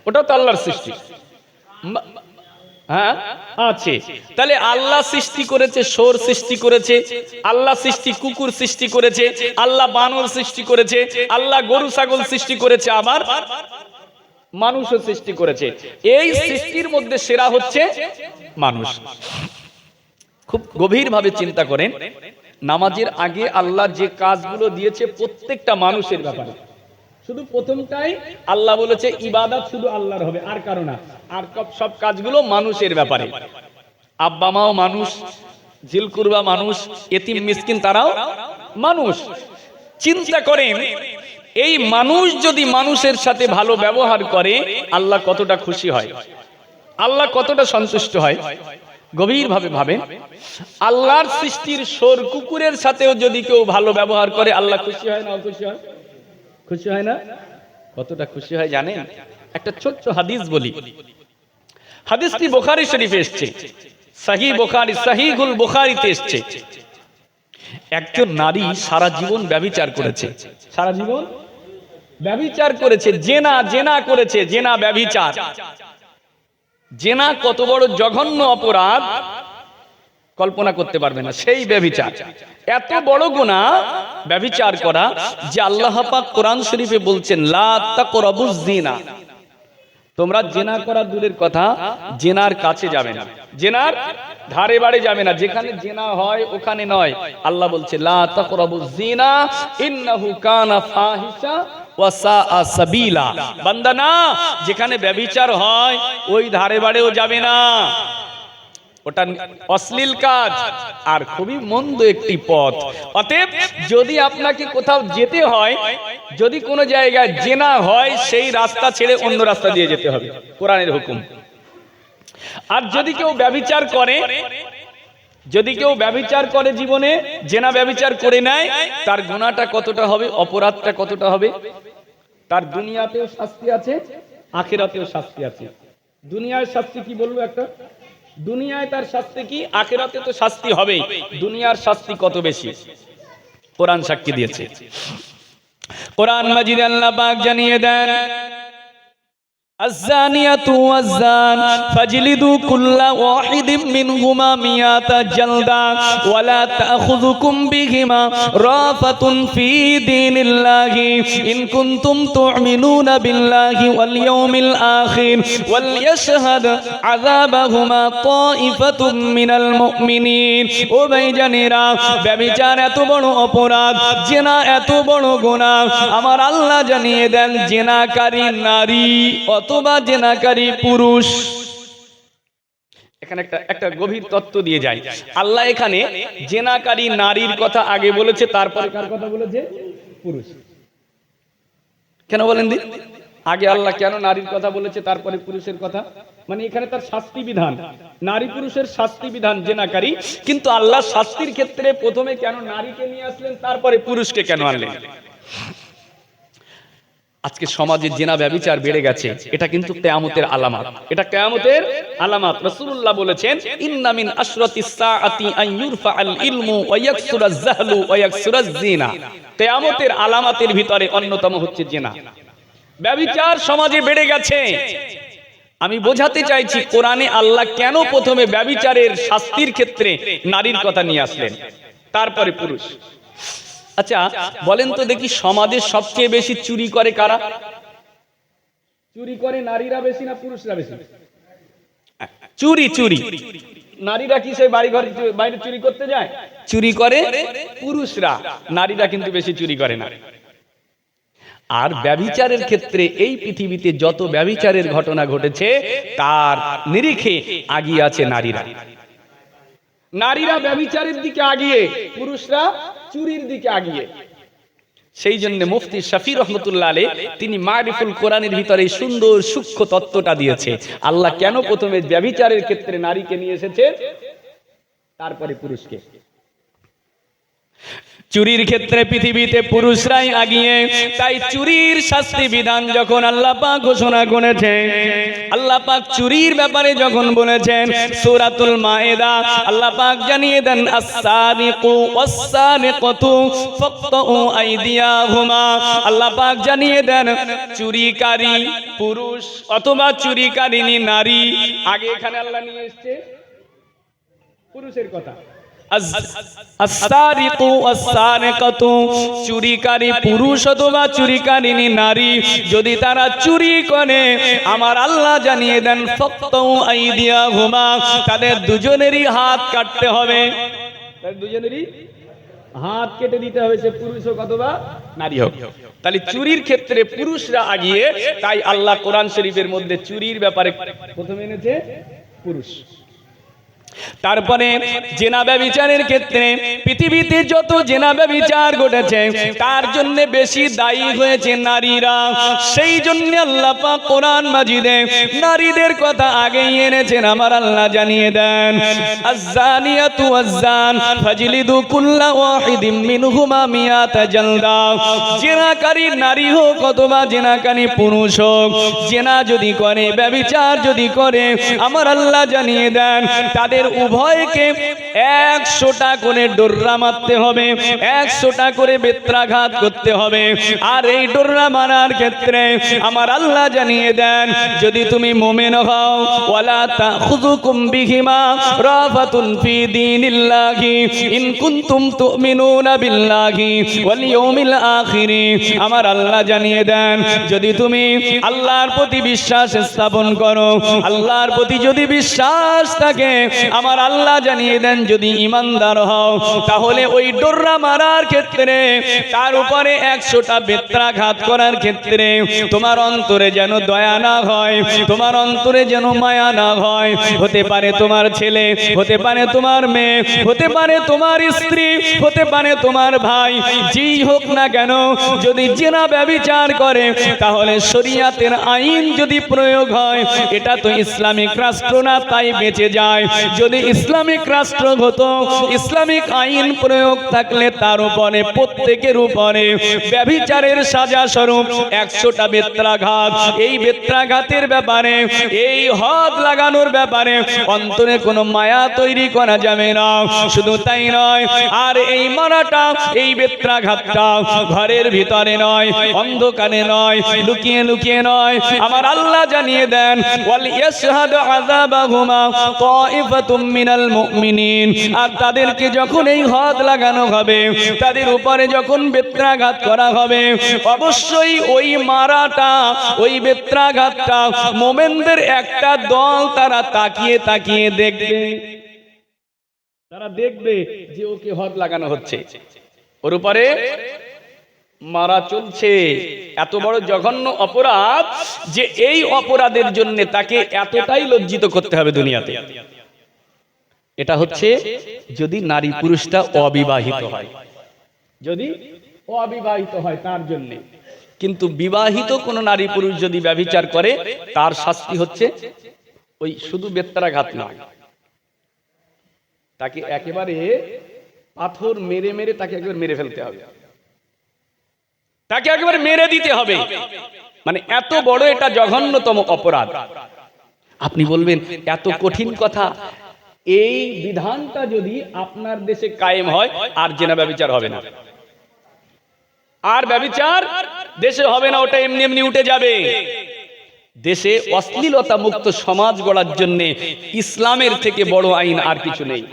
ওটা তো আল্লাহর সৃষ্টি। হ্যাঁ আছে। তাহলে আল্লাহ সৃষ্টি করেছে, শোর সৃষ্টি করেছে, আল্লাহ সৃষ্টি কুকুর সৃষ্টি করেছে, আল্লাহ বানর সৃষ্টি করেছে, আল্লাহ গরু ছাগল সৃষ্টি করেছে, আবার মানুষও সৃষ্টি করেছে। এই সৃষ্টির মধ্যে সেরা হচ্ছে মানুষ। খুব গভীরভাবে চিন্তা করেন, নামাজের আগে আল্লাহ যে কাজগুলো দিয়েছে প্রত্যেকটা মানুষের ব্যাপারে। শুধু প্রথমটাই আল্লাহ বলেছে ইবাদত শুধু আল্লাহর হবে, আর কারো না। আর সব কাজগুলো মানুষের ব্যাপারে। আব্বা মাও মানুষ, জিল কুরবা মানুষ, এতিম মিসকিন তারাও মানুষ। চিন্তা করেন, এই মানুষ যদি মানুষের সাথে ভালো ব্যবহার করে, আল্লাহ কতটা খুশি হয়, আল্লাহ কতটা সন্তুষ্ট হয়। গভীরভাবে ভাবেন, আল্লাহর সৃষ্টির শোর কুকুরের সাথেও যদি কেউ ভালো ব্যবহার করে, আল্লাহ খুশি হয় না অখুশি হয়? খুশি হয় না? কতটা খুশি হয় জানেন? একটা ছোট্ট হাদিস বলি। হাদিসটি বুখারী শরীফে এসেছে, সহিহ বুখারী, সহিহুল বুখারীতে এসেছে। একজন নারী সারা জীবন ব্যভিচার করেছে, সারা জীবন ব্যভিচার করেছে, জেনা করেছে, জেনা ব্যভিচার। জেনা কত বড় জঘন্য অপরাধ কল্পনা করতে পারবে না, সেই ব্যভিচার। এত বড় গুনাহ ব্যভিচার করা যে আল্লাহ পাক কোরআন শরীফে বলছেন লা তাকরাবুজ জিনা, তোমরা জেনা করা দূরের কথা, জেনার কাছে যাবে না, জেনার ধারে বাড়ে যাবে না, যেখানে জেনা হয় ওখানে নয়। আল্লাহ বলছে লা তাকরাবুজ জিনা ইন্নাহু কানা ফাহিশা ওয়া সাআ সাবিলা। বান্দা না, যেখানে ব্যভিচার হয় ওই ধারে বাড়েও যাবে না, ওটা অশ্লীল কাজ আর খুবই মন্দ একটি পথ। অতএব যদি আপনাকে কোথাও যেতে হয়, যদি কোনো জায়গায় জেনা হয়, সেই রাস্তা ছেড়ে অন্য রাস্তা দিয়ে যেতে হবে, কোরআনের হুকুম। আর যদি কেউ ব্যভিচার করে, যদি কেউ ব্যভিচার করে, জীবনে জেনা ব্যভিচার করে নেয়, তার গুনাহটা কতটা হবে, অপরাধটা কতটা হবে, তার দুনিয়াতেও শাস্তি আছে, আখিরাতেও শাস্তি আছে। দুনিয়ার শাস্তি কি বলবো একটা, দুনিয়ায় তার শাস্তি কি, আখিরাতে তো শাস্তি হবেই, দুনিয়ার শাস্তি কত বেশি কোরআন সাক্ষী দিয়েছে। কোরআন মাজিদে আল্লাহ পাক জানিয়ে দেন, الزانية والزان فاجلدوا كل واحد منهما مئة جلدة ولا تأخذكم بهما رأفة في دين الله إن كنتم تؤمنون بالله واليوم الآخر وليشهد عذابهما طائفة من المؤمنين। ও ভাইজানেরা, ব্যভিচার এত বড় অপরাধ, জেনা এত বড় গুনাহ, আমার আল্লাহ জানিয়ে দেন জেনাকারী নারী অথবা জেনাকারী পুরুষ। এখানে একটা গভীর তত্ত্ব দিয়ে যায়। আল্লাহ এখানে জেনাকারী নারীর কথা আগে বলেছে, তারপরে কার কথা বলেছে? পুরুষ। কেন বলেন দিন? আগে আল্লাহ কেন নারীর কথা বলেছে তারপরে পুরুষের কথা? মানে এখানে তার শাস্তি বিধান, নারী পুরুষের শাস্তি বিধান জেনাকারী, কিন্তু আল্লাহ শাস্তির ক্ষেত্রে প্রথমে কেন নারীকে নিয়ে আসলেন, তারপরে পুরুষকে কেন আনলেন? আজকে সমাজে জেনা ব্যভিচার বেড়ে গেছে, এটা কিন্তু কিয়ামতের আলামত, এটা কিয়ামতের আলামত। রাসূলুল্লাহ বলেছেন, ইন্না মিন আশরাতিস সাআতি আন ইউরফাআল ইলমু ওয়া ইয়াকসুরাজ জাহলু ওয়া ইয়াকসুরাজ জিনা। কিয়ামতের আলামতের ভিতরে অন্যতম হচ্ছে জেনা। ব্যভিচার সমাজে বেড়ে গেছে। আমি বোঝাতে চাইছি কোরআনে আল্লাহ কেন প্রথমে ব্যভিচারের শাস্তির ক্ষেত্রে নারীর কথা নিয়ে আসলেন, তারপরে পুরুষ। আচ্ছা বলেন তো দেখি, সমাজে সবচেয়ে বেশি চুরি করে কারা? চুরি করে নারীরা বেশি না পুরুষরা বেশি? চুরি চুরি নারীরা কি সেই বাড়ি ঘর বাইরে চুরি করতে যায়? চুরি করে পুরুষরা, নারীরা কিন্তু বেশি চুরি করে না। আর ব্যভিচারের ক্ষেত্রে এই পৃথিবীতে যত ব্যভিচারের ঘটনা ঘটেছে তার নিরিখে আগিয়ে আছে নারীরা। নারীরা ব্যভিচারের দিকে আগিয়ে, পুরুষরা চুরির দিকে আগিয়ে। সেই জন্য মুফতি শাফি রহমতুল্লাহ আলাইহি তিনি মারিফুল কোরআনের ভিতরে সুন্দর সূক্ষ্ম তত্ত্বটা দিয়েছে। আল্লাহ কেন প্রথমে ব্যভিচারের ক্ষেত্রে নারীকে নিয়ে এসেছে, তারপরে পুরুষকে। চুরির ক্ষেত্রে পৃথিবীতে পুরুষরাই আগিয়ে, তাই চুরির শাস্তি বিধান যখন আল্লাহ পাক ঘোষণা করেছেন, আল্লাহ পাক চুরির ব্যাপারে যখন বলেছেন সূরাতুল মায়েদা, আল্লাহ পাক জানিয়ে দেন আস-সারিকু ওয়াস-সারিকাতু ফাকতাউ আইদিয়াহুমা। আল্লাহ পাক জানিয়ে দেন চুরিকারী পুরুষ অথবা চুরিকারিনী নারী। আগে এখানে আল্লাহ নিয়ে এসেছে পুরুষের কথা। আস-সারিকু ওয়াস-সারিকাতু, চুরিকারী পুরুষ অথবা চুরিকারিনী নারী যদি তারা চুরি করে, আমার আল্লাহ জানিয়ে দেন ফাকতাউ আইদিয়াহুমা, তাদের দুজনেরই হাত কাটতে হবে। তাদের দুজনেরই হাত কেটে দিতে হবে, সে পুরুষ হোক অথবা নারী হোক। তাহলে চুরির ক্ষেত্রে পুরুষরা আগিয়ে, তাই আল্লাহ কোরআন শরীফের মধ্যে চুরির ব্যাপারে প্রথমে এনেছে পুরুষ। তারপরে জেনা ব্যভিচারের ক্ষেত্রে পৃথিবীতে যত জেনা ব্যভিচার ঘটেছে তার জন্য বেশি দায়ী হয়েছে নারীরা। সেই জন্য আল্লাহ পাক কোরআন মাজিদে নারীদের কথা আগেই এনেছেন। আমার আল্লাহ জানিয়ে দেন আয-যানিয়াতু ওয়াজ-যান ফাজলিদু কুল্লা ওয়াহিদিম মিনহুমা মিয়াতা জালদা। জেনাকারী নারী হোক অথবা জেনাকারী পুরুষ হোক, জেনা যদি করে, ব্যভিচার যদি করে, আমার আল্লাহ জানিয়ে দেন তাদের উভয়কে 100টা করে ডোররা মারতে হবে, 100টা করে বেত্রাঘাত করতে হবে। আর এই ডোররা মারার ক্ষেত্রে আমার আল্লাহ জানিয়ে দেন, যদি তুমি মুমিন হও, ওয়ালা তাখুযুকুম বিহিমা রাফাতুন ফি দীনিল্লাহি ইন কুনতুম তুমিনুনা বিল্লাহি ওয়াল ইয়াউমিল আখির। আমার আল্লাহ জানিয়ে দেন, যদি তুমি আল্লাহর প্রতি বিশ্বাস স্থাপন করো, আল্লাহর প্রতি যদি বিশ্বাস থাকে, আমার আল্লাহ জানিয়ে দেন যদি ইমানদার হও, তাহলে ওই ডোররা মারার ক্ষেত্রে, তার উপরে 100টা বেত্রাঘাত করার ক্ষেত্রে তোমার অন্তরে যেন দয়া না হয়, তোমার অন্তরে যেন মায়া না হয়। হতে পারে তোমার ছেলে, হতে পারে তোমার মেয়ে, হতে পারে তোমার স্ত্রী, হতে পারে তোমার ভাই, যেই হোক না কেন, যদি জেনা ব্যভিচার করে, তাহলে শরীয়তের আইন যদি প্রয়োগ হয়, এটা তো ইসলামিক রাষ্ট্র না, তাই বেঁচে যায়। যদি ইসলামিক রাষ্ট্র হতো, ইসলামিক আইন প্রয়োগ থাকলে তার উপরে প্রত্যেকের উপরে ব্যভিচারের সাজা স্বরূপ 100টা বেত্রাঘাত। এই বেত্রাঘাতের ব্যাপারে, এই হদ লাগানোর ব্যাপারে অন্তরে কোনো মায়া তৈরি করা যাবে না। শুধু তাই নয়, আর এই মারাটা, এই বেত্রাঘাতটা ঘরের ভিতরে নয়, অন্ধকারে নয়, লুকিয়ে লুকিয়ে নয়। আমার আল্লাহ জানিয়ে দেন, ওয়াল ইয়াশহাদু আযাবাহুমা তাইফাতুম মিনাল মুমিনিন। আর তাদেরকে যখন এই হদ লাগানো হবে, তাদের উপরে যখন বেত্রাঘাত করা হবে, অবশ্যই ওই মারাটা, ওই বেত্রাঘাতটা মুমিনদের একটা দল তারা তাকিয়ে তাকিয়ে দেখবে। তারা দেখবে যে ওকে হদ লাগানো হচ্ছে, ওর উপরে মারা চলছে। এত বড় জঘন্য অপরাধ যে এই অপরাধের জন্য তাকে এতটাই লজ্জিত করতে হবে দুনিয়াতে। এটা হচ্ছে যদি নারী পুরুষটা অবিবাহিত হয়, যদি অবিবাহিত হয় তার জন্য। কিন্তু বিবাহিত কোন নারী পুরুষ যদি ব্যভিচার করে, তার শাস্তি হচ্ছে ওই শুধু বেত্রাঘাত নয়, তাকে একেবারে পাথর মেরে মেরে তাকে একবার মেরে ফেলতে হবে, তাকে একেবারে মেরে দিতে হবে। মানে এত বড় এটা জঘন্যতম অপরাধ। আপনি বলবেন এত কঠিন কথা, এই বিধানটা যদি আপনার দেশে কায়েম হয়, আর জেনা ব্যভিচার হবে না, আর ব্যভিচার দেশে হবে না, ওটা এমনি এমনি উঠে যাবে। দেশে অশ্লীলতা মুক্ত সমাজ গড়ার জন্য ইসলামের থেকে বড় আইন আর কিছু নেই।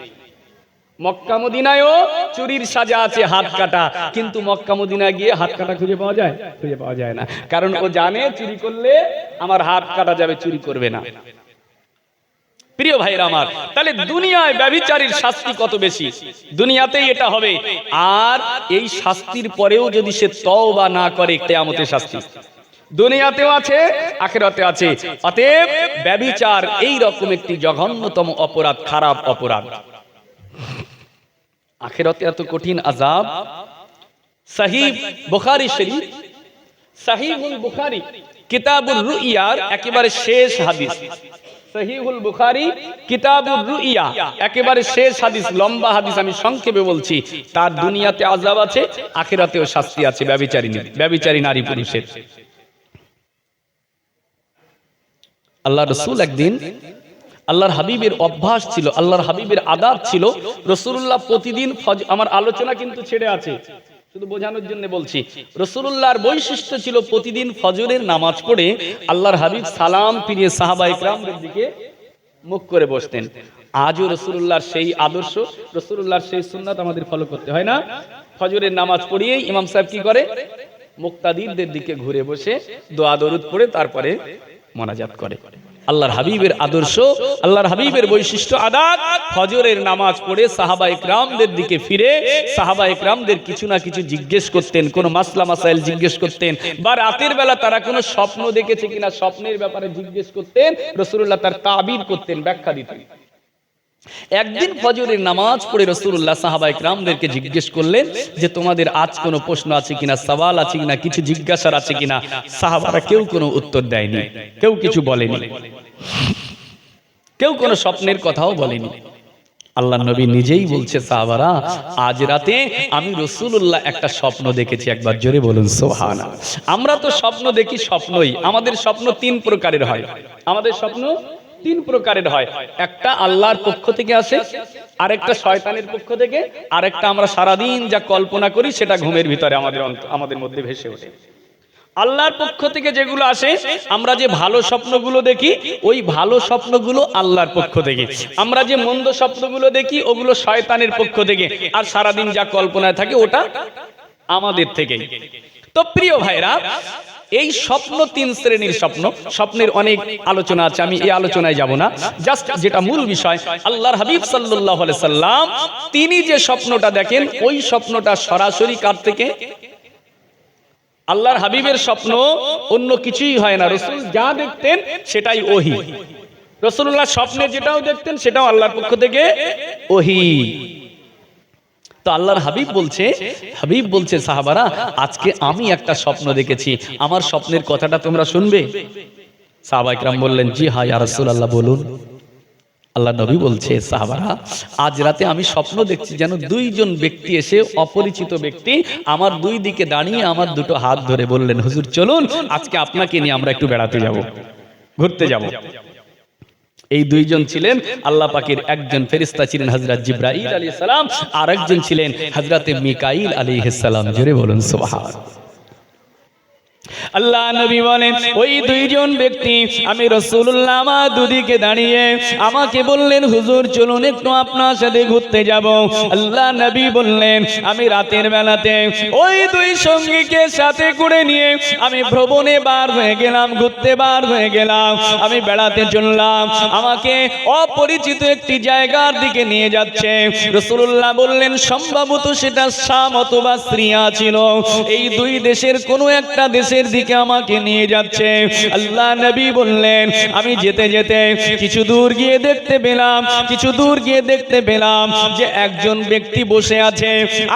মক্কা মদিনায়ও চুরির সাজা আছে হাত কাটা, কিন্তু মক্কা মদিনায় গিয়ে হাত কাটা খুঁজে পাওয়া যায়? খুঁজে পাওয়া যায় না, কারণ ও জানে চুরি করলে আমার হাত কাটা যাবে, চুরি করবে না। প্রিয় ভাইরা আমার, তাহলে দুনিয়ায় ব্যভিচারীর শাস্তি কত বেশি, দুনিয়াতেই এটা হবে। আর এই শাস্তির পরেও যদি সে তওবা না করে, কিয়ামতের শাস্তি দুনিয়াতেও আছে, আখিরাতে আছে। অতএব ব্যভিচার এই রকম একটি জঘন্যতম অপরাধ, খারাপ অপরাধ। আখিরাতে এত কঠিন আযাব। সহিহ বুখারী শরীফ, সহিহুল বুখারী কিতাবুর রুইয়ার একেবারে শেষ হাদিস। সহিহুল বুখারী কিতাবুর রুইয়া একেবারে শেষ হাদিস, লম্বা হাদিস, আমি সংক্ষেপে বলছি। তার দুনিয়াতে আযাব আছে, আখিরাতেও শাস্তি আছে ব্যভিচারী নারী পুরুষের। আল্লাহ রাসূল একদিন, আল্লাহর হাবিবের অভ্যাস ছিল, আল্লাহর হাবিবের আদব ছিল, রাসূলুল্লাহ প্রতিদিন আমার আলোচনা কিন্তু ছেড়ে আছে, শুধু বোঝানোর জন্য বলছি। রাসূলুল্লাহর বৈশিষ্ট্য ছিল প্রতিদিন ফজরের নামাজ পড়ে আল্লাহর হাবিব সালাম ফিরিয়ে সাহাবায়ে কেরামদের দিকে মুখ করে বসতেন। আজও রাসূলুল্লাহর সেই আদর্শ, রাসূলুল্লাহর সেই সুন্নাত আমাদের ফলো করতে হয় না? ফজরের নামাজ পড়িয়েই ইমাম সাহেব কি করে? মুক্তাদিরদের দিকে ঘুরে বসে দোয়া দরুদ পড়ে তারপরে মোনাজাত করে। আল্লাহর হাবিবের আদর্শ, আল্লাহর হাবিবের বৈশিষ্ট্য আদাত। ফজরের নামাজ পড়ে সাহাবায়ে কেরামদের দিকে ফিরে সাহাবায়ে কেরামদের কিছু না কিছু জিজ্ঞেস করতেন, কোন মাসলা মাসাইল জিজ্ঞেস করতেন, বা রাতের বেলা তারা কোনো স্বপ্ন দেখেছে কিনা স্বপ্নের ব্যাপারে জিজ্ঞেস করতেন। রাসূলুল্লাহ তার তাবির করতেন, ব্যাখ্যা দিতেন। একদিন ফজরের নামাজ পড়ে রাসূলুল্লাহ সাহাবায়ে কেরামদেরকে জিজ্ঞেস করলেন যে তোমাদের আজ কোনো প্রশ্ন আছে কিনা, সওয়াল আছে কিনা, কিছু জিজ্ঞাসার আছে কিনা। সাহাবারা কেউ কোনো উত্তর দেয়নি, কেউ কিছু বলেনি, কেউ কোনো স্বপ্নের কথাও বলেনি। আল্লাহর নবী নিজেই বলছে, সাহাবারা আজ রাতে আমি রাসূলুল্লাহ একটা স্বপ্ন দেখেছি। একবার জোরে বলুন সুবহানাল্লাহ। আমরা তো স্বপ্ন দেখি স্বপ্নই, আমাদের স্বপ্ন তিন প্রকারের হয়। আমাদের স্বপ্ন তিন প্রকারের হয়। একটা আল্লাহর পক্ষ থেকে আসে, আরেকটা শয়তানের পক্ষ থেকে, আরেকটা আমরা সারাদিন যা কল্পনা করি সেটা ঘুমের ভিতরে আমাদের মধ্যে ভেসে ওঠে। আল্লাহর পক্ষ থেকে যেগুলো আসে, আমরা যে ভালো স্বপ্নগুলো দেখি ওই ভালো স্বপ্নগুলো আল্লাহর পক্ষ থেকে, আমরা যে মন্দ স্বপ্নগুলো দেখি ওগুলো শয়তানের পক্ষ থেকে, আর সারাদিন যা কল্পনায় থাকে ওটা আমাদের থেকেই। তো প্রিয় ভাইরা, এই স্বপ্ন তিন শ্রেণীর স্বপ্ন। স্বপ্নের অনেক আলোচনা আছে, আমি এই আলোচনায় যাব না। জাস্ট যেটা মূল বিষয়, আল্লাহর হাবিব সাল্লাল্লাহু আলাইহি সাল্লাম তিনি যে স্বপ্নটা দেখেন ওই স্বপ্নটা সরাসরি কার থেকে? আল্লাহর হাবিবের স্বপ্ন অন্য কিছুই হয় না, রাসূল যা দেখতেন সেটাই ওহী। রাসূলুল্লাহ স্বপ্নে যেটাও দেখতেন সেটাও আল্লাহর পক্ষ থেকে ওহী। তো আল্লাহর হাবিব বলছে সাহাবারা আজকে আমি একটা স্বপ্ন দেখেছি, আমার স্বপ্নের কথাটা তোমরা শুনবে? সাহাবায়ে কেরাম বললেন, জি হ্যাঁ ইয়া রাসূলুল্লাহ বলুন। আল্লাহ নবী বলছে, সাহাবারা, আজ রাতে আমি স্বপ্ন দেখছি যেন দুইজন ব্যক্তি এসে, অপরিচিত ব্যক্তি, আমার দুই দিকে দাঁড়িয়ে আমার দুটো হাত ধরে বললেন, হুজুর চলুন আজকে আপনাকে নিয়ে আমরা একটু বেড়াতে যাব, ঘুরতে যাব। এই দুইজন ছিলেন আল্লাহ পাকের একজন ফেরেশতা ছিলেন হযরত জিবরাইল আলাইহিস সালাম, আর একজন ছিলেন হযরতে মিকাইল আলাইহিস সালাম। জোরে বলুন সুবহানাল্লাহ। আল্লাহ নবী বলেন, ওই দুইজন ব্যক্তি আমি রাসূলুল্লাহ আমার দুদিকে দাঁড়িয়ে আমাকে বললেন, হুজুর চলুন একটু আপনার সাথে ঘুরতে যাব। আল্লাহ নবী বললেন, আমি রাতের বেলাতে ওই দুই সঙ্গীকে সাথে করে নিয়ে আমি ভ্রমণে বার হয়ে গেলাম, ঘুরতে বার হয়ে গেলাম, আমি বেড়াতে চললাম। আমাকে অপরিচিত একটি জায়গার দিকে নিয়ে যাচ্ছে। রাসূলুল্লাহ বললেন, সম্ভবত সেটা শাম অথবা সিরিয়া ছিল। এই দুই দেশের কোনো একটা দেশের দিকে আমাকে নিয়ে যাচ্ছে। আল্লাহ নবী বললেন, আমি যেতে যেতে কিছু দূর গিয়ে দেখতে পেলাম যে একজন ব্যক্তি বসে আছে,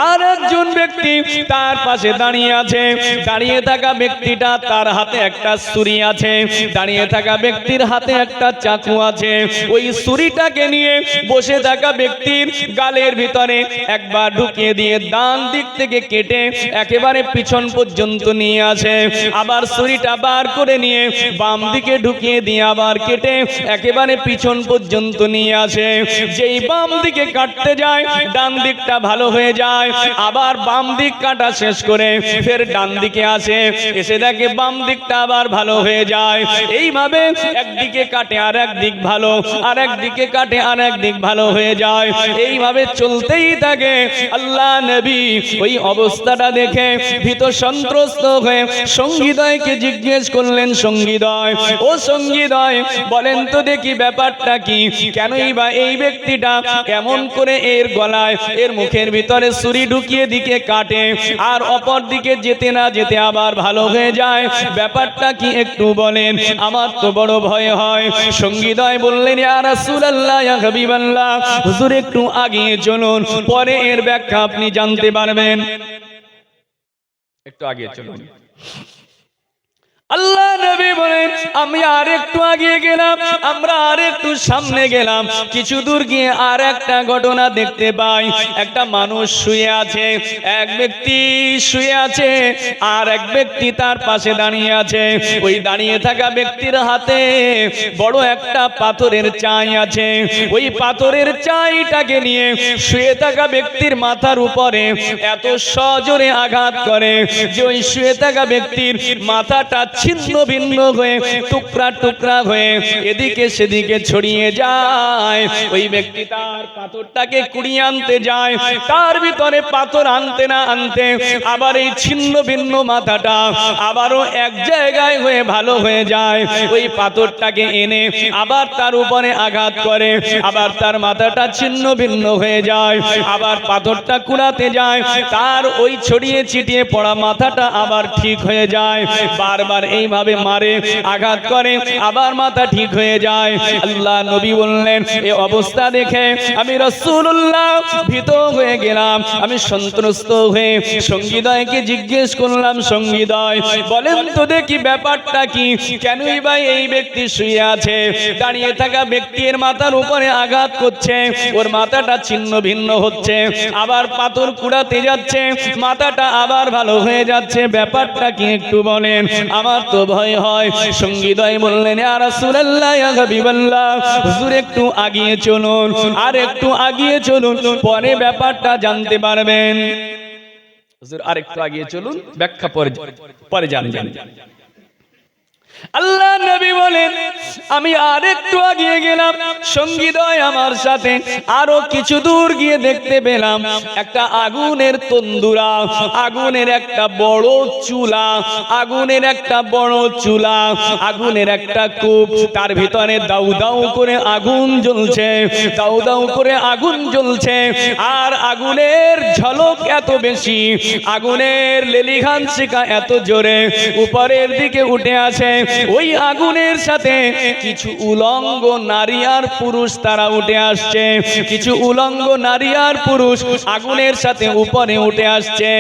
আর একজন ব্যক্তি তার পাশে দাঁড়িয়ে আছে। দাঁড়িয়ে থাকা ব্যক্তিটা তার হাতে একটা ছুরি আছে, দাঁড়িয়ে থাকা ব্যক্তির হাতে একটা চাকু আছে। ওই ছুরিটাকে নিয়ে বসে থাকা ব্যক্তির গালের ভিতরে একবার ঢুকিয়ে দিয়ে ডান দিক থেকে কেটে একেবারে পিছন পর্যন্ত নিয়ে আসে। আবার ছুরিটা বার করে নিয়ে বাম দিকে ঢুকিয়ে দিয়ে আবার কেটে একেবারে পিছন পর্যন্ত নিয়ে আসে। যেই বাম দিকে কাটতে যায় ডান দিকটা ভালো হয়ে যায়, আবার বাম দিক কাটা শেষ করে ফের ডান দিকে আসে, এসে দেখে বাম দিকটা আবার ভালো হয়ে যায়। এইভাবে একদিকে কাটে আর একদিক ভালো, আর একদিকে কাটে আর একদিক ভালো হয়ে যায়। এইভাবে চলতেই থাকে। আল্লাহ নবী ওই অবস্থাটা দেখে ভীত সন্ত্রস্ত হয়ে সঙ্গীদয়কে জিজ্ঞেস করলেন, সঙ্গীদয়, ও সঙ্গীদয়, বলেন তো দেখি ব্যাপারটা কি? কেনই বা এই ব্যক্তিটা কেমন করে এর গলায়, এর মুখের ভিতরে ছুরি ঢুকিয়ে দিকে কাটে, আর অপর দিকে যেতে না যেতে আবার ভালো হয়ে যায়? ব্যাপারটা কি একটু বলেন, আমার তো বড় ভয় হয়। সঙ্গীদয় বললেন, ইয়া রাসূলুল্লাহ, ইয়া হাবিবাল্লাহ, হুজুর একটু আগিয়ে চলুন, পরে এর ব্যাখ্যা আপনি জানতে পারবেন। একটু আগিয়ে চলুন। আল্লাহ নবী বলেন, আমি আর একটু আগিয়ে গেলাম, আমরা আর একটু সামনে গেলাম। কিছু দূর গিয়ে আর একটা ঘটনা দেখতে পাই। একটা মানুষ শুয়ে আছে, এক ব্যক্তি শুয়ে আছে, আর এক ব্যক্তি তার পাশে দাঁড়িয়ে আছে। ওই দাঁড়িয়ে থাকা ব্যক্তির হাতে বড় একটা পাথরের চাই আছে। ওই পাথরের চাইটাকে নিয়ে শুয়ে থাকা ব্যক্তির মাথার উপরে এত সজোরে আঘাত করে যে ওই শুয়ে থাকা ব্যক্তির মাথাটা ছিন্ন ভিন্ন হয়ে টুকরা টুকরা হয়ে এদিকে সেদিকে ছড়িয়ে যায়। ওই ব্যক্তি তার পাথরটাকে কুড়িয়ে আনতে যায়, তার ভিতরে পাথর আনতে না আনতে আবার এই ছিন্ন ভিন্ন মাথাটা আবারও এক জায়গায় হয়ে ভালো হয়ে যায়। ওই পাথরটাকে এনে আবার তার উপরে আঘাত করে, আবার তার মাথাটা ছিন্ন ভিন্ন হয়ে যায়। আবার পাথরটা কুড়াতে যায়, তার ওই ছড়িয়ে ছিটিয়ে পড়া মাথাটা আবার ঠিক হয়ে যায়। বারবার এইভাবে মারে, আঘাত করে, আবার মাথা ঠিক হয়ে যায়। আল্লাহ নবী বললেন, এই অবস্থা দেখে আমি রাসূলুল্লাহ ভীত হয়ে গেলাম। আমি সন্ত্রস্ত হয়ে সঙ্গীদয়কে জিজ্ঞেস করলাম, সঙ্গীদয়, বলেন তো দেখি ব্যাপারটা কি? কেনই বা এই ব্যক্তি শুয়ে আছে, দাঁড়িয়ে থাকা ব্যক্তির মাথার উপরে আঘাত করছে, ওর মাথাটা ছিন্ন ভিন্ন হচ্ছে, আবার পাথর কুড়াতে যাচ্ছে, মাথাটা আবার ভালো হয়ে যাচ্ছে, ব্যাপারটা কি একটু বলেন, আমার তো ভয় হয়। সঙ্গীদয় বললেন, ইয়া রাসূলুল্লাহ, ইয়া হাবিবাল্লাহ, হুজুর একটু আগিয়ে চলুন, আর একটু আগিয়ে চলুন, পরে ব্যাপারটা জানতে পারবেন। হুজুর আর একটু আগিয়ে চলুন, ব্যাখ্যা পরে জানবেন। আল্লাহ নবী বলেন, আমি আর একটু আগিয়ে গেলাম, সঙ্গীদয় আমার সাথে আরো কিছু দূর গিয়ে দেখতে পেলাম একটা আগুনের তন্দুরা, আগুনের একটা বড় চুলা, আগুনের একটা বড় চুলা, আগুনের একটা কূপ, তার ভিতরে দাউ দাউ করে আগুন জ্বলছে, দাউ দাউ করে আগুন জ্বলছে। আর আগুনের ঝলক এত বেশি, আগুনের লেলিঘান শিখা এত জোরে উপরের দিকে উঠে আসে। ওই আগুনের সাথে কিছু উলঙ্গ নারী আর পুরুষ তারা উঠে আসছে, কিছু উলঙ্গ নারী আর পুরুষ আগুনের সাথে উপরে উঠে আসছে।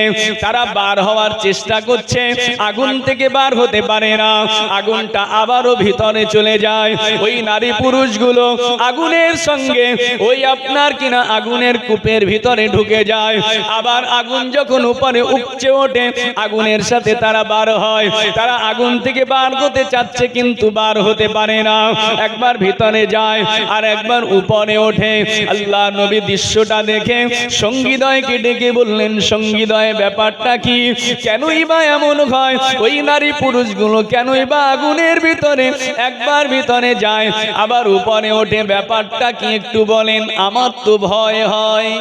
তারা বার হওয়ার চেষ্টা করছে, আগুন থেকে বার হতে পারে না, আগুনটা আবারও ভিতরে চলে যায়। ওই নারী পুরুষগুলো আগুনের সঙ্গে ওই আপনার কিনা আগুনের কূপের ভিতরে ঢুকে যায়। আবার আগুন যখন উপরে উপচে ওঠে আগুনের সাথে তারা বার হয়। তারা আগুন থেকে বার হতে চাচ্ছে কিন্তু বার হতে পারে না, একবার ভিতরে যায় আর একবার উপরে ওঠে। আল্লাহ নবী দৃশ্যটা দেখে সঙ্গীদয়কে ডেকে বললেন, সঙ্গীদয় ব্যাপারটা কি, কেনই বা এমন হয়? ওই নারী পুরুষগুলো কেনই বা আগুনের ভিতরে একবার ভিতরে যায় আবার উপরে ওঠে, ব্যাপারটা কি একটু বলেন, আমার তো ভয় হয়।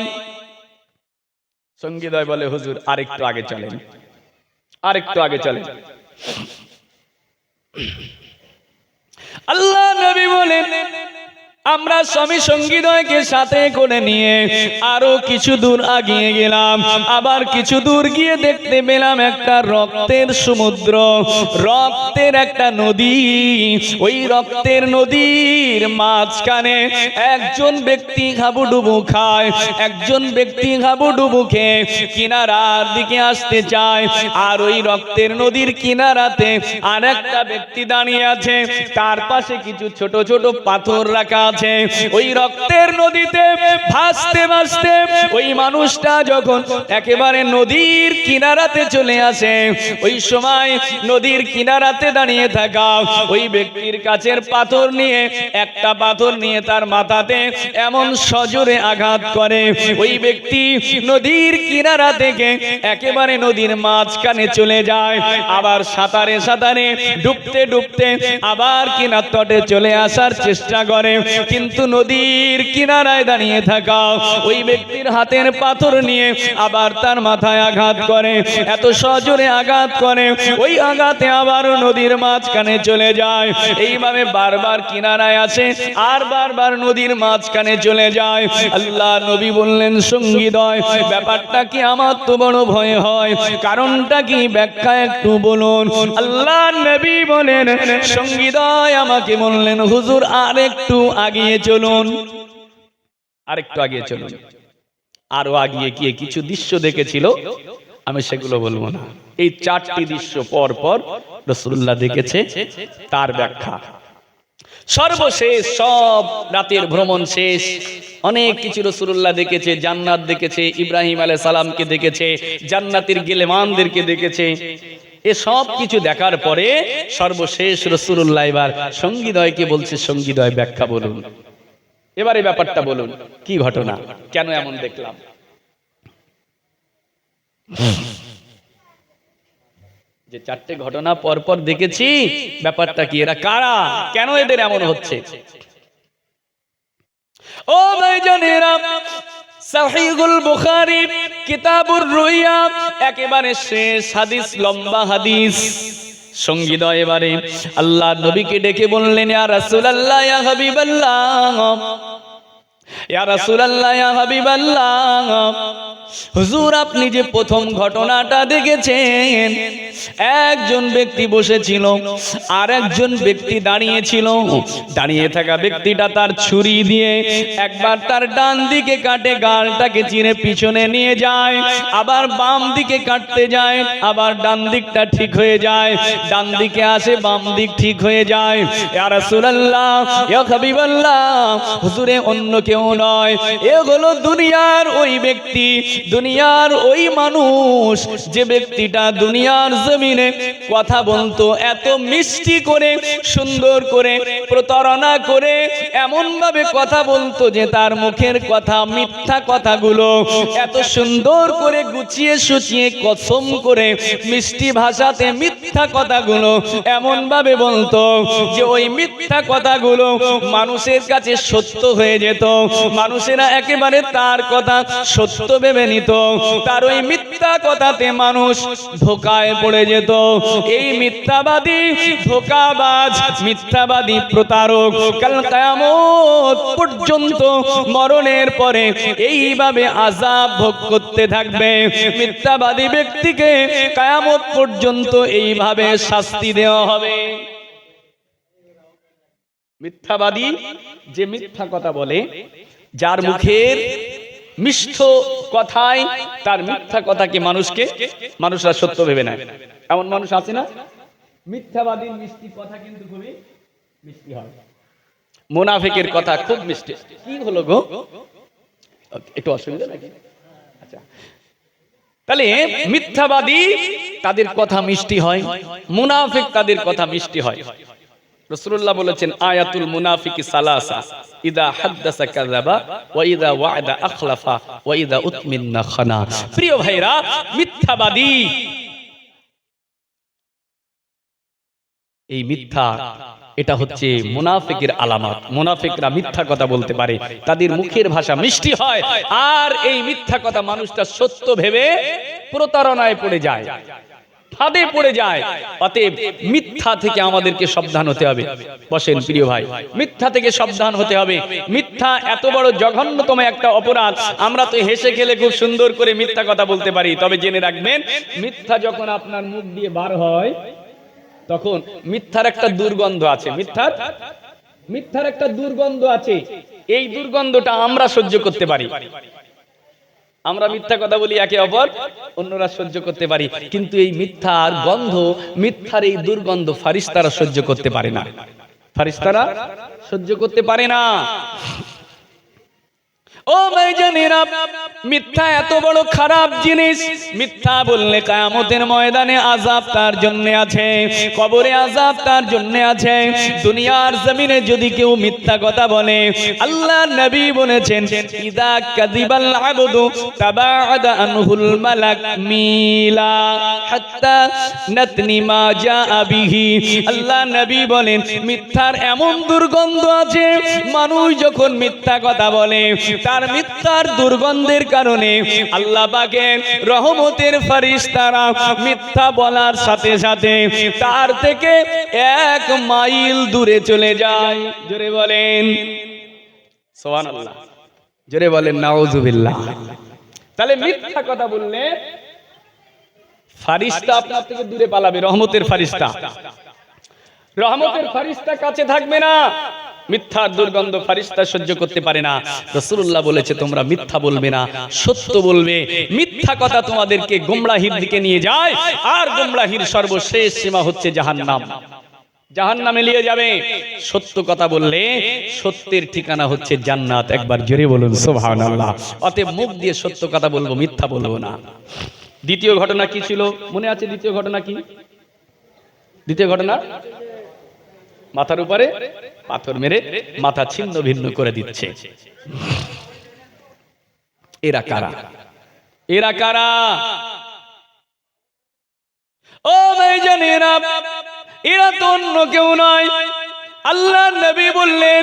সঙ্গীদয় বলে, হুজুর আরেকটু আগে চলেন, আরেকটু আগে চলেন। আল্লাহ নবী বলেন, আমরা স্বামী সঙ্গীদয়কে সাথে করে নিয়ে আরো কিছু দূর আগিয়ে গেলাম। আবার কিছু দূর গিয়ে দেখতে পেলাম একটা রক্তের সমুদ্র, রক্তের একটা নদী। ওই রক্তের নদীর মাঝখানে একজন ব্যক্তি হাবুডুবু খায়, একজন ব্যক্তি হাবুডুবু খেয়ে কিনারার দিকে আসতে চায়। আর ওই রক্তের নদীর কিনারাতে আর একটা ব্যক্তি দাঁড়িয়ে আছে, তার পাশে কিছু ছোট ছোট পাথর রাখা আছে। ওই রক্তের নদীতে ভাসতে ভাসতে ওই মানুষটা যখন একেবারে নদীর কিনারাতে চলে আসে, ওই সময় নদীর কিনারাতে দাঁড়িয়ে থাকা ওই ব্যক্তির কাছের পাথর নিয়ে, একটা পাথর নিয়ে তার মাথাতে এমন সজোরে আঘাত করে। ওই ব্যক্তি নদীর কিনারা থেকে একেবারে নদীর মাঝখানে চলে যায়। আবার সাঁতারে সাঁতারে ডুবতে ডুবতে আবার কিনার তটে চলে আসার চেষ্টা করে, কিন্তু নদীর কিনারায় দাঁড়িয়ে থাকা ওই ব্যক্তির হাতের পাথর নিয়ে আবার তার মাথায় আঘাত করে। এত সজোরে আঘাত করে, ওই আঘাতে আবার নদীর মাঝখানে চলে যায়। এইভাবে বারবার কিনারায় আসে আর বারবার নদীর মাঝখানে চলে যায়। আল্লাহ নবী বললেন, সঙ্গীদয় ব্যাপারটা কি, আমার তো বড় ভয় হয়, কারণটা কি, ব্যাখ্যা একটু বলুন। আল্লাহ নবী বলেন, সঙ্গীদয় আমাকে বললেন, হুজুর আর একটু আগিয়ে চলুন, আরেকটু আগিয়ে চলুন। আরো আগিয়ে গিয়ে কিছু দৃশ্য দেখেছিল, আমি সেগুলো বলবো না। এই চারটি দৃশ্য পর পর রাসূলুল্লাহ দেখেছে, তার ব্যাখ্যা। সর্বশেষ সব রাতের ভ্রমণ শেষ, অনেক কিছু রাসূলুল্লাহ দেখেছে, জান্নাত দেখেছে, ইব্রাহিম আলাইহিস সালামকে দেখেছে, জান্নাতের গেলেমানদেরকে দেখেছে। এ সব কিছু দেখার পরে সর্বশেষ রাসূলুল্লাহ এবার সঙ্গীদয়কে বলছে, সঙ্গীদয় ব্যাখ্যা বলুন, এবারে ব্যাপারটা বলুন, কি ঘটনা, কেন এমন দেখলাম? যে চারটে ঘটনা পরপর দেখেছি, ব্যাপারটা কি, এরা কারা, কেন এদের এমন হচ্ছে? ও ভাইজানেরা, সহিহুল বুখারী কিতাবুর রুইয়া একেবারে শেষ হাদিস, লম্বা হাদিস। সঙ্গীদয় এবারে আল্লাহ নবীকে ডেকে বললেন, ইয়া রাসূলুল্লাহ, ইয়া হাবিবাল্লাহ, ইয়া রাসূলুল্লাহ, ইয়া হাবিবাল্লাহ, হুজুর আপনি যে প্রথম ঘটনাটা দেখেছেন, একজন ব্যক্তি বসেছিল আর একজন ব্যক্তি দাঁড়িয়েছিল। দাঁড়িয়ে থাকা ব্যক্তিটা তার ছুরি দিয়ে একবার তার ডান দিকে কাটে, গালটাকে চিরে পিছনে নিয়ে যায়, আবার বাম দিকে কাটতে যায়, আবার ডান দিকটা ঠিক হয়ে যায়, ডান দিকে আসে, বাম দিক ঠিক হয়ে যায়। ইয়া রাসূলুল্লাহ, ইয়া হাবিবাল্লাহ, হুজুরে অন্য কেউ নয়, এ হলো দুনিয়ার ওই ব্যক্তি, দুনিয়ার ওই মানুষ যে ব্যক্তিটা দুনিয়ার জমিনে কথা বলতো এত মিষ্টি করে, সুন্দর করে, প্রতারণা করে, এমন ভাবে কথা বলতো যে তার মুখের কথা, মিথ্যা কথাগুলো এত সুন্দর করে গুছিয়ে সুচিয়ে কসম করে মিষ্টি ভাষাতে মিথ্যা কথাগুলো এমন ভাবে বলতো যে ওই মিথ্যা কথাগুলো মানুষের কাছে সত্য হয়ে যেত, মানুষেরা একেবারে তার কথা সত্য ভেবে নিত, তার ওই মিথ্যা কথাতে মানুষ ধোকায় পড়ে যেত। এই মিথ্যাবাদী, ধোকাবাজ, মিথ্যাবাদী, প্রতারক কাল কিয়ামত পর্যন্ত, মরণের পরে এইভাবে আযাব ভোগ করতে থাকবে। মিথ্যাবাদী ব্যক্তিকে কিয়ামত পর্যন্ত এইভাবে শাস্তি দেওয়া হবে। মিথ্যাবাদী যে মিথ্যা কথা বলে, যার মুখের মিষ্ঠ কথায় তার মিথ্যা কথাকে মানুষরা সত্য ভেবে নেয়। এমন মানুষ আছে না? মিথ্যাবাদীর মিষ্টি কথা কিন্তু খুবই মিষ্টি হয়, মুনাফিকের কথা খুব মিষ্টি। কি হলো গো, একটু অসুবিধা নাকি? আচ্ছা, তাহলে মিথ্যাবাদী তাদের কথা মিষ্টি হয়, মুনাফিক তাদের কথা মিষ্টি হয়। রাসূলুল্লাহ বলেছেন, আয়াতুল মুনাফিকি সালাসা, ইদা হাদ্দাসা কাযাবা ওয়া ইদা ওয়া'দা আখলাফা ওয়া ইদা উতমিন্না খানা। প্রিয় ভাইরা, মিথ্যাবাদী, এই মিথ্যা, এটা হচ্ছে মুনাফিকের আলামত। মুনাফিকরা মিথ্যা কথা বলতে পারে, তাদের মুখের ভাষা মিষ্টি হয়, আর এই মিথ্যা কথা মানুষটা সত্য ভেবে প্রতারণায় পড়ে যায়, ফাঁদে পড়ে যায়। অতএব মিথ্যা থেকে আমাদেরকে সাবধান হতে হবে। বসেন প্রিয় ভাই, মিথ্যা থেকে সাবধান হতে হবে। মিথ্যা এত বড় জঘন্যতম একটা অপরাধ। আমরা তো হেসে খেলে খুব সুন্দর করে মিথ্যা কথা বলতে পারি, তবে জেনে রাখবেন, মিথ্যা যখন আপনার মুখ দিয়ে বার হয় তখন মিথ্যার একটা দুর্গন্ধ আছে। মিথ্যার একটা দুর্গন্ধ আছে। এই দুর্গন্ধটা আমরা সহ্য করতে পারি। আমরা মিথ্যা কথা বলি একে অপর, অন্যরা সহ্য করতে পারি, কিন্তু এই মিথ্যার গন্ধ, মিথ্যার এই দুর্গন্ধ ফারিস্তারা সহ্য করতে পারে না। ফারিস্তারা সহ্য করতে পারে না। ও ভাইজানেরা, মিথ্যা এত বড় খারাপ জিনিস। মিথ্যা বললে কিয়ামতের ময়দানে আযাব তার জন্য আছে, কবরে আযাব তার জন্য আছে। দুনিয়ার জমিনে যদি কেউ মিথ্যা কথা বলে, আল্লাহর নবী বলেছেন, ইযা কাযিবাল আবদু তাবাআদা আনহুল মালাক মিলা হাত্তা নাতনি মা জাআ বিহি। আল্লাহর নবী বলেন, মিথ্যার এমন দুর্গন্ধ আছে, মানুষ যখন মিথ্যা কথা বলে, তার মিথ্যার দুর্গন্ধের কারণে আল্লাহ পাকের রহমতের ফেরেশতারা মিথ্যা বলার সাথে সাথে তার থেকে 1 মাইল দূরে চলে যায়। জোরে বলেন সুবহানাল্লাহ, জোরে বলেন নাউযুবিল্লাহ। তাহলে মিথ্যা কথা বললে ফেরেশতা আপনার থেকে দূরে পালাবে। রহমতের ফেরেশতা কাছে থাকবে না। মিথ্যার দুর্গন্ধ ফেরেশতা সহ্য করতে পারে না। রাসূলুল্লাহ বলেছে, তোমরা মিথ্যা বলবে না, সত্য বলবে। মিথ্যা কথা তোমাদেরকে গোমরাহির দিকে নিয়ে যায়, আর গোমরাহির সর্বশেষ সীমা হচ্ছে জাহান্নাম। জাহান্নামে নিয়ে যাবে। সত্য কথা বললে সত্যের ঠিকানা হচ্ছে জান্নাত। একবার জোরে বলুন সুবহানাল্লাহ। অতএব মুখ দিয়ে সত্য কথা বলবো, মিথ্যা বলবো না। দ্বিতীয় ঘটনা কি ছিল মনে আছে? দ্বিতীয় ঘটনা কি? দ্বিতীয় ঘটনা, মাথার উপরে পাথর মেরে মাথা ছিন্ন ভিন্ন করে দিচ্ছে। এরা কারা? এরা কারা? ও ভাইজানেরা, এরা তো অন্য কেউ নয়। আল্লাহর নবী বললেন,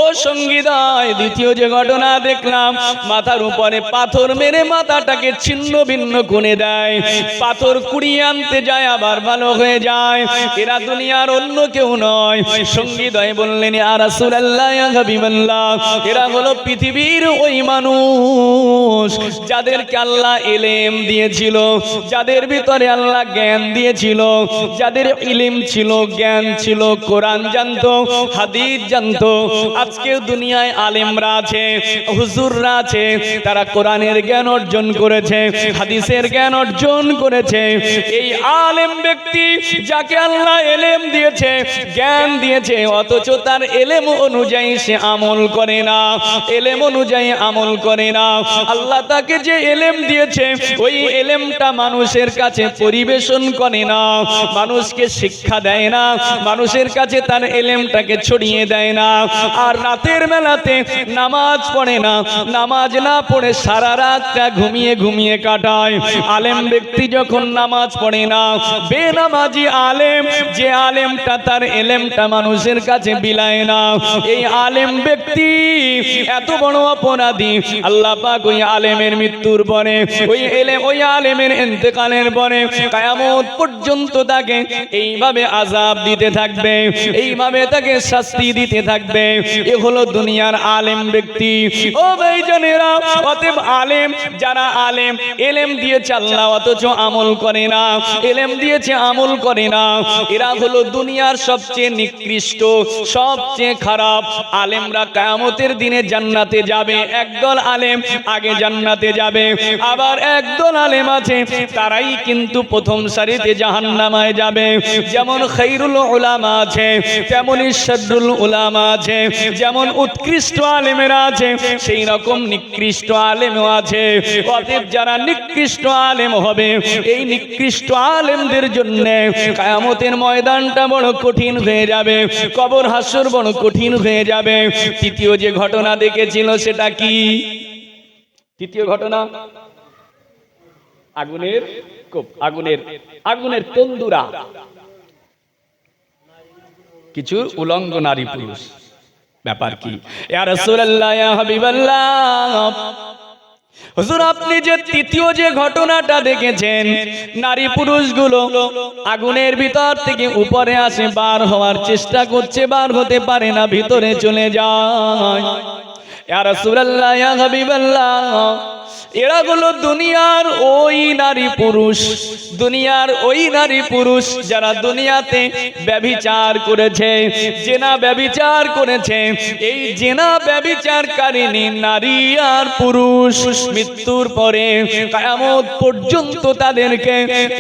ও সঙ্গীদায়, দ্বিতীয় যে ঘটনা দেখলাম, মাথার উপরে পাথর মেরে মাথাটাকে ছিন্ন ভিন্ন করে দেয়, পাথর কুড়িয়ে আনতে যায় আবার ভালো হয়ে যায়। এরা দুনিয়ার অন্য কেউ নয়। সঙ্গীদায় বললেন, ইয়া রাসূলুল্লাহ, ইয়া হাবিবাল্লাহ, এরা হলো পৃথিবীর ওই মানুষ যাদেরকে আল্লাহ ইলম দিয়েছিল, যাদের ভিতরে আল্লাহ জ্ঞান দিয়েছিল, যাদের ইলম ছিল, জ্ঞান ছিল, কোরআন জানতো, হাদিস জানতো। আজকে দুনিয়ায় আলেমরা আছে, হুজুররা আছে, তারা কোরআনের জ্ঞান অর্জন করেছে, হাদিসের জ্ঞান অর্জন করেছে। এই আলেম ব্যক্তি যাকে আল্লাহ ইলম দিয়েছে, জ্ঞান দিয়েছে, অথচ তার ইলম অনুযায়ী সে আমল করে না, ইলম অনুযায়ী আমল করে না। আল্লাহ তাকে যে ইলম দিয়েছে, ওই ইলমটা মানুষের কাছে পরিবেশন করে না, মানুষকে শিক্ষা দেয় না, মানুষের কাছে তার ইলমটাকে ছড়িয়ে দেয় না। আর রাতের বেলাতে নামাজ পড়ে না, নামাজ না পড়ে সারা রাতটা ঘুমিয়ে ঘুমিয়ে কাটায়। আলেম ব্যক্তি যখন নামাজ পড়ে না, বেনামাজি আলেম, যে আলেমটা তার ইলমটা মানুষের কাছে বিলায় না, এই আলেম ব্যক্তি এত বড় অপরাধী। আল্লাহ পাক ওই আলেমের মৃত্যুর পরে, ওই আলেমের ইন্তেকালের পরে কিয়ামত পর্যন্ত তাকে এইভাবে আযাব দিতে থাকবে, এইভাবে তাকে শাস্তি দিতে থাকবে। এ হলো দুনিয়ার আলেম ব্যক্তি। ও ভাইজানেরা, অতএব আলেম যারা আলেম, এলেম দিয়েছে আল্লাহ অথচ আমল করে না, এলেম দিয়েছে আমল করে না, এরা হলো দুনিয়ার সবচেয়ে নিকৃষ্ট, সবচেয়ে খারাপ। আলেমরা কিয়ামতের দিনে জান্নাতে যাবে, একদল আলেম আগে জান্নাতে যাবে, আবার একদল আলেম আছে তারাই কিন্তু প্রথম সারিতে জাহান্নামায় যাবে। যেমন খায়রুল উলামা আছে, তেমনি শাররুল উলামা আছে, যেমন উৎকৃষ্ট আলেমেরা আছে সেই রকম নিকৃষ্ট আলেমও আছে। অতএব যারা নিকৃষ্ট আলেম হবে, এই নিকৃষ্ট আলেমদের জন্য কিয়ামতের ময়দানটা বড় কঠিন হয়ে যাবে, কবর হাসর বড় কঠিন হয়ে যাবে। তৃতীয় যে ঘটনা দেখেছিল সেটা কি? তৃতীয় ঘটনা আগুনের কূপ, আগুনের তন্দুরা, কিছু উলঙ্গ নারী পুরুষ। ব্যাপার কি? ইয়া রাসূলুল্লাহ, ইয়া হাবিবাল্লাহ, হুজুর আপনি যে তৃতীয় যে ঘটনাটা দেখেছেন, নারী পুরুষগুলো আগুনের ভিতর থেকে উপরে আসে, বার হওয়ার চেষ্টা করছে, বার হতে পারে না, ভিতরে চলে যায়। ইয়া রাসূলুল্লাহ, ইয়া হাবিবাল্লাহ, এরা হলো দুনিয়ার ওই নারী পুরুষ, দুনিয়ার ওই নারী পুরুষ যারা দুনিয়াতে ব্যভিচার করেছে, জেনা ব্যভিচার করেছে। এই জেনা ব্যভিচারকারিনী নারী আর পুরুষ মৃত্যুর পরে কিয়ামত পর্যন্ত তাদেরকে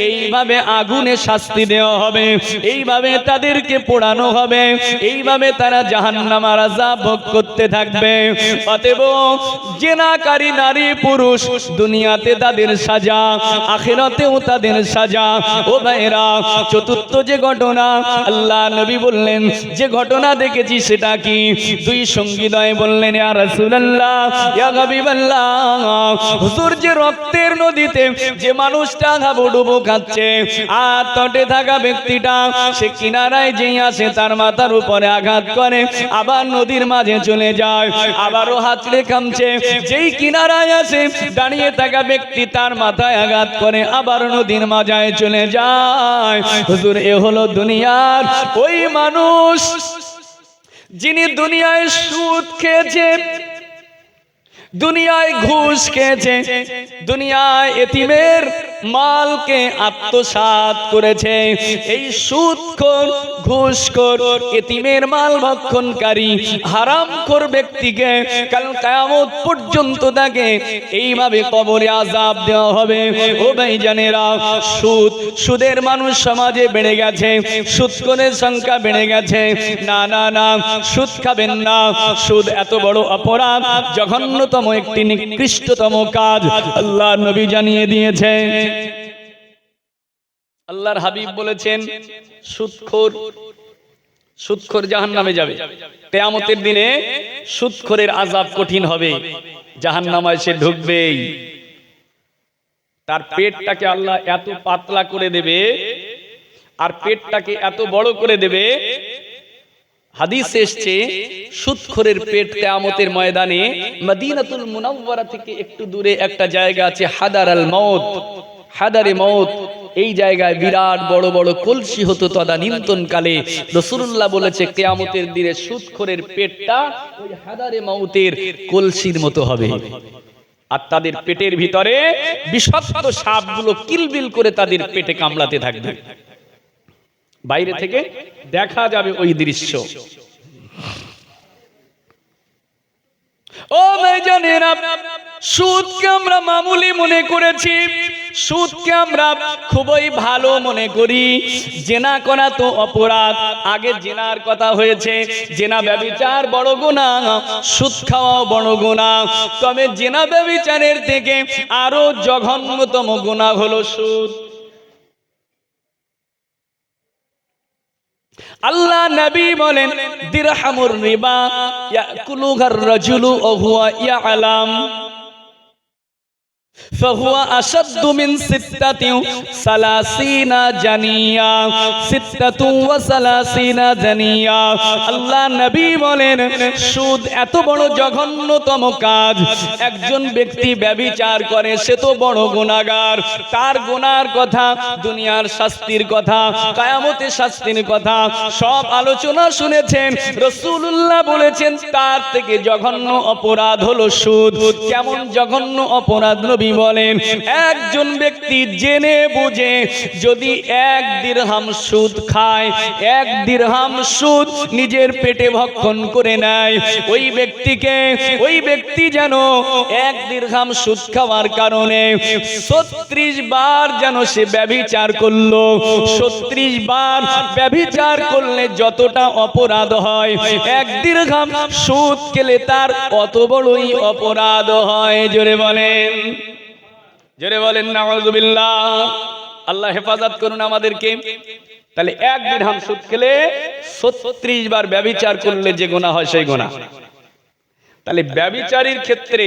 এইভাবে আগুনে শাস্তি দেওয়া হবে, এইভাবে তাদেরকে পোড়ানো হবে, এইভাবে তারা জাহান্নামের আযাব ভোগ করতে থাকবে। অতএব জেনাকারী নারী পুরুষ দুনিয়াতে তাদের সাজা, আখিরাতেও তাদের সাজা। ও ভাইরা, চতুর্থ যে ঘটনা আল্লাহ নবী বললেন, যে ঘটনা দেখেছি সেটা কি? দুই সঙ্গীদ্বয় বললেন, ইয়া রাসূলুল্লাহ, ইয়া হাবিবাল্লাহ, হুজুর যে রক্তের নদীতে যে মানুষটা হাবুডুবু খাচ্ছে, আর তটে থাকা ব্যক্তিটা সে কিনারায় যেই আসে তার মাথার উপরে আঘাত করে, আবার নদীর মাঝে চলে যায়, আবারও হাতড়ে কামছে, যেই কিনারায় আসে দাঁড়িয়ে থাকা ব্যক্তি তার মাথায় আঘাত করে, আবার নদীর মাঝায় চলে যায়। হুজুর এ হলো দুনিয়ার ওই মানুষ যিনি দুনিয়ায় সুদ খেয়েছে, দুনিয়ায় ঘুষ খেয়েছে, দুনিয়ায় এতিমের মালকে আত্মসাৎ করেছে। এই সুদখোর, ঘুষখোর, এতিমের মাল ভক্ষণকারী, হারামখোর ব্যক্তিকে কাল কিয়ামত পর্যন্ত তাকে এইভাবে কবরে আযাব দেওয়া হবে। ও ভাইজানেরা, সুদের মানুষ সমাজে বেড়ে গেছে, সুদখোরের সংখ্যা বেড়ে গেছে। না না না, সুদ খাবেন না। সুদ এত বড় অপরাধ, জঘন্যতম একটি নিকৃষ্টতম কাজ আল্লাহ নবী জানিয়ে দিয়েছে। আল্লাহর হাবিব বলেছেন, সুদখোর জাহান্নামে যাবে। কিয়ামতের দিনে সুদখোরের আযাব কঠিন হবে, জাহান্নামে সে ঢুকবেই। তার পেটটাকে আল্লাহ এত পাতলা করে দেবে, আর পেটটাকে এত বড় করে দেবে। হাদিসে এসেছে, সুদখোরের পেট কিয়ামতের ময়দানে মদিনাতুল মুনাওয়ারা থেকে একটু দূরে একটা জায়গা আছে, হাদারাল মউত, হাদারে মউত। এই জায়গায় বিরাট বড় বড় কলসি হতো তদানীন্তন কালে। রাসূলুল্লাহ বলেছে, কিয়ামতের দিনে সুদখোরের পেটটা ওই হাদারে মউতের কলসির মতো হবে, আর তাদের পেটের ভিতরে বিষাক্ত সাপগুলো কিলবিল করে তাদের পেটে কামড়াতে থাকবে। বাইরে থেকে দেখা যাবে ওই দৃশ্য। ও ভাইজানেরা, সুদকে আমরা মামুলি মনে করেছি, সুদকে আমরা খুবই ভালো মনে করি। জেনা করা তো অপরাধ, আগে জেনার কথা হয়েছে। জেনা ব্যভিচার বড় গুনাহ, সুদ খাওয়াও বড় গুনাহ। তবে জেনা ব্যভিচারের থেকে আরো জঘন্যতম গুনাহ হলো সুদ। আল্লাহ নবী বলেন, দিরহামুর রিবা ইয়াকুলুহার রাজুলু ওয়া হুয়া ইয়ালাম। ফাহুয়া আশাদ্দু মিন সিত্তাতিন সালাসিনা জানিয়া, সিত্তাতুন ওয়া সালাসিনা জানিয়া। আল্লাহ নবী বলেন সুদ এত বড় জঘন্যতম কাজ। একজন ব্যক্তি ব্যভিচার করে সে তো বড় গুনাহগার, তার গুনার কথা, দুনিয়ার শাস্তির কথা, কিয়ামতের শাস্তির কথা সব আলোচনা শুনেছেন। রাসূলুল্লাহ বলেছেন তার থেকে জঘন্য অপরাধ হলো সুদ। কেমন জঘন্য অপরাধ নবী বলেন, একজন ব্যক্তি জেনে বুঝে যদি 1 দিরহাম সুদ খায়, 1 দিরহাম সুদ নিজের পেটে ভক্ষণ করে নেয়, ওই ব্যক্তি যেন 1 দিরহাম সুদ খাওয়ার কারণে 36 বার যেন সে ব্যভিচার করলো। 36 বার ব্যভিচার করলে যতটা অপরাধ হয়, 1 দিরহাম সুদ খেলে তার অত বড়ই অপরাধ হয়। জোরে বলেন নাউযুবিল্লাহ। আল্লাহ হেফাজত করুন আমাদেরকে। তাহলে 1 দিরহাম সুদ খেলে 36 বার ব্যভিচার করলে যে গুনাহ হয় সেই গুনাহ। তাহলে ব্যভিচারীর ক্ষেত্রে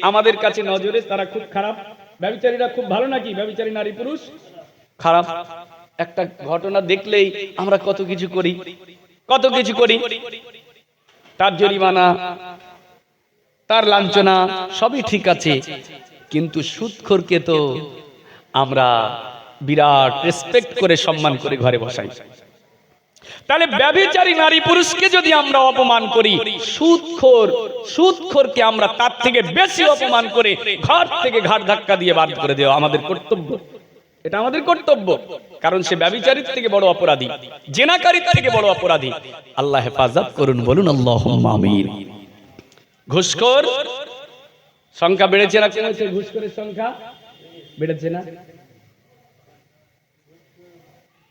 আমাদের কাছে নজরে তারা খুব খারাপ, ব্যভিচারীরা খুব ভালো নাকি? ব্যভিচারী নারী পুরুষ খারাপ। একটা ঘটনা দেখলেই আমরা কত কিছু করি, তার জরিমানা, তার লাঞ্ছনা সবই ঠিক আছে, কিন্তু সুদখোরকে তো আমরা বিরাট রেসপেক্ট করে সম্মান করে ঘরে বসাই। তাহলে ব্যভিচারী নারী পুরুষকে যদি আমরা অপমান করি, সুদখোরকে আমরা তার থেকে বেশি অপমান করে ঘর থেকে ঘাট ধাক্কা দিয়ে বার করে দেওয়া আমাদের কর্তব্য। এটা আমাদের কর্তব্য, কারণ সে ব্যভিচারীর থেকে বড় অপরাধী, জেনাকারীর থেকে বড় অপরাধী। আল্লাহ হেফাজত করুন, বলুন আল্লাহুম্মা আমিন। ঘুষখোর সংখ্যা বেড়েছে না কমেছে? ঘুষখোরের সংখ্যা বেড়েছে না?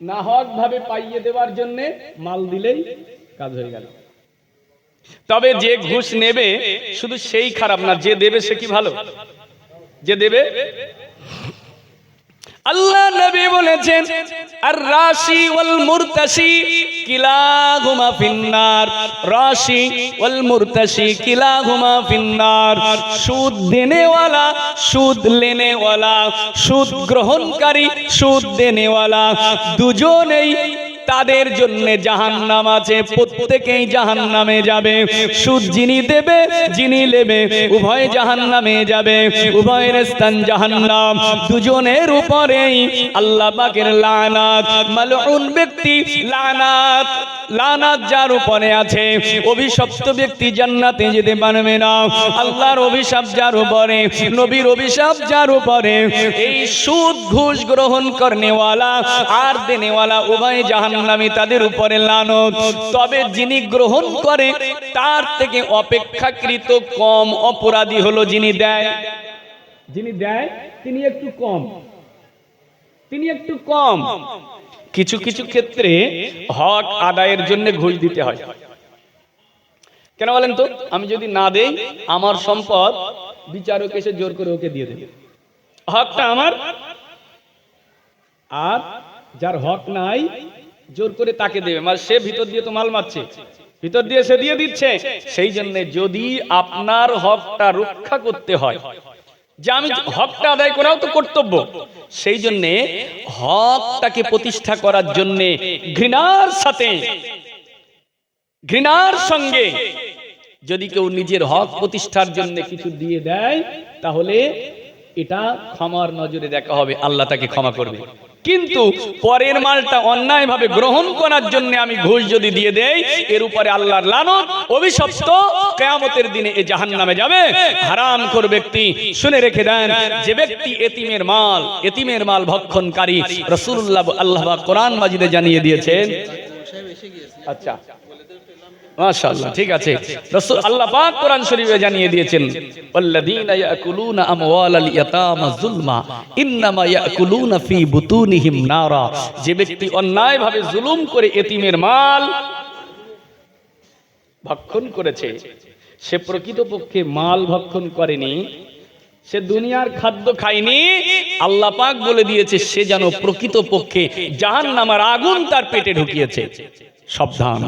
না হক ভাবে পাইয়ে দেওয়ার জন্য মাল দিলেই কাজ হয়ে গেল। তবে যে ঘুষ নেবে শুধু সেই খারাপ না, যে দেবে সে কি ভালো? যে দেবে, আল্লাহ নবী বলেছেন আর রাশি ওয়াল মুরতাশি কিলাহুমা ফিন্নার, রাশি ওয়াল মুরতাশি কিলাহুমা ফিন্নার। সুদ দেনেওয়ালা, সুদ লেনেওয়ালা, সুদ গ্রহণকারী, সুদ দেনেওয়ালা দুজনেই তাদের জন্য জাহান্নাম আছে, প্রত্যেকেই জাহান্নামে যাবে। সুদ যিনি দেবে যিনি নেবে উভয় জাহান্নামে যাবে, উভয়ের স্থান জাহান্নাম। দুজনের উপরেই আল্লাহ পাকের লানাত, মালউন ব্যক্তি লানাত, লানাত যার উপরে আছে, অভিশপ্ত ব্যক্তি জান্নাতে যেতে পারবে না। আল্লাহর অভিশাপ যার উপরে, নবীর অভিশাপ যার উপরে, এই সুদ ঘুষ গ্রহণ করনেওয়ালা আর দেনেওয়ালা উভয় জাহান্নামী, তাদের উপরে লানত। তবে যিনি গ্রহণ করে তার থেকে অপেক্ষাকৃত কম অপরাধী হলো যিনি দেয়। যিনি দেয় তিনি একটু কম। কিছু কিছু ক্ষেত্রে হক আদায়ের জন্য ঘুষ দিতে হয়। কেন বলেন তো? আমি যদি না দেই, আমার সম্পদ বিচারক এসে জোর করে ওকে দিয়ে দেবে, হকটা আমার। আর যার হক নাই জোর করে তাকে দেবে, মানে সে ভিতর দিয়ে তো মাল মারছে, ভিতর দিয়ে সে দিয়ে দিচ্ছে। সেই জন্য যদি আপনার হকটা রক্ষা করতে হয়, যে আমি হকটা আদায় করাও তো কর্তব্য, সেই জন্য হকটাকে প্রতিষ্ঠা করার জন্য ঘৃণার সঙ্গে যদি কেউ নিজের হক প্রতিষ্ঠার জন্য কিছু দিয়ে দেয়, তাহলে এটা ক্ষমার নজরে দেখা হবে, আল্লাহ তাকে ক্ষমা করবে। কিন্তু পরের মালটা অন্যায় ভাবে গ্রহণ করার জন্য আমি ঘুষ যদি দিয়ে দেই, এর উপরে আল্লাহর লানত, অভিশপ্ত, কিয়ামতের দিনে এ জাহান্নামে যাবে। হারামখোর ব্যক্তি, শুনে রেখে দেন, যে ব্যক্তি এতিমের মাল ভক্ষণকারী, রাসূলুল্লাহ আল্লাহ পাক কোরআন মাজিদে জানিয়ে দিয়েছেন। আচ্ছা, মাশাআল্লাহ, ঠিক আছে। রাসূল আল্লাহ পাক কোরআন শরীফে জানিয়ে দিয়েছেন, ওয়াল্লাযীনা ইয়াকুলুনা আমওয়ালাল ইয়াতামা যুলমা ইন্নামা ইয়াকুলুনা ফি বুতুনিহিম নারা। যে ব্যক্তি অন্যায়ভাবে জুলুম করে এতিমের মাল ভক্ষণ করেছে, সে প্রকৃতপক্ষে মাল ভক্ষণ করেনি, সে দুনিয়ার খাদ্য খায়নি। আল্লাহ পাক বলে দিয়েছে সে যেন প্রকৃতপক্ষে জাহান্নামের আগুন তার পেটে ঢুকিয়েছে। সাবধান।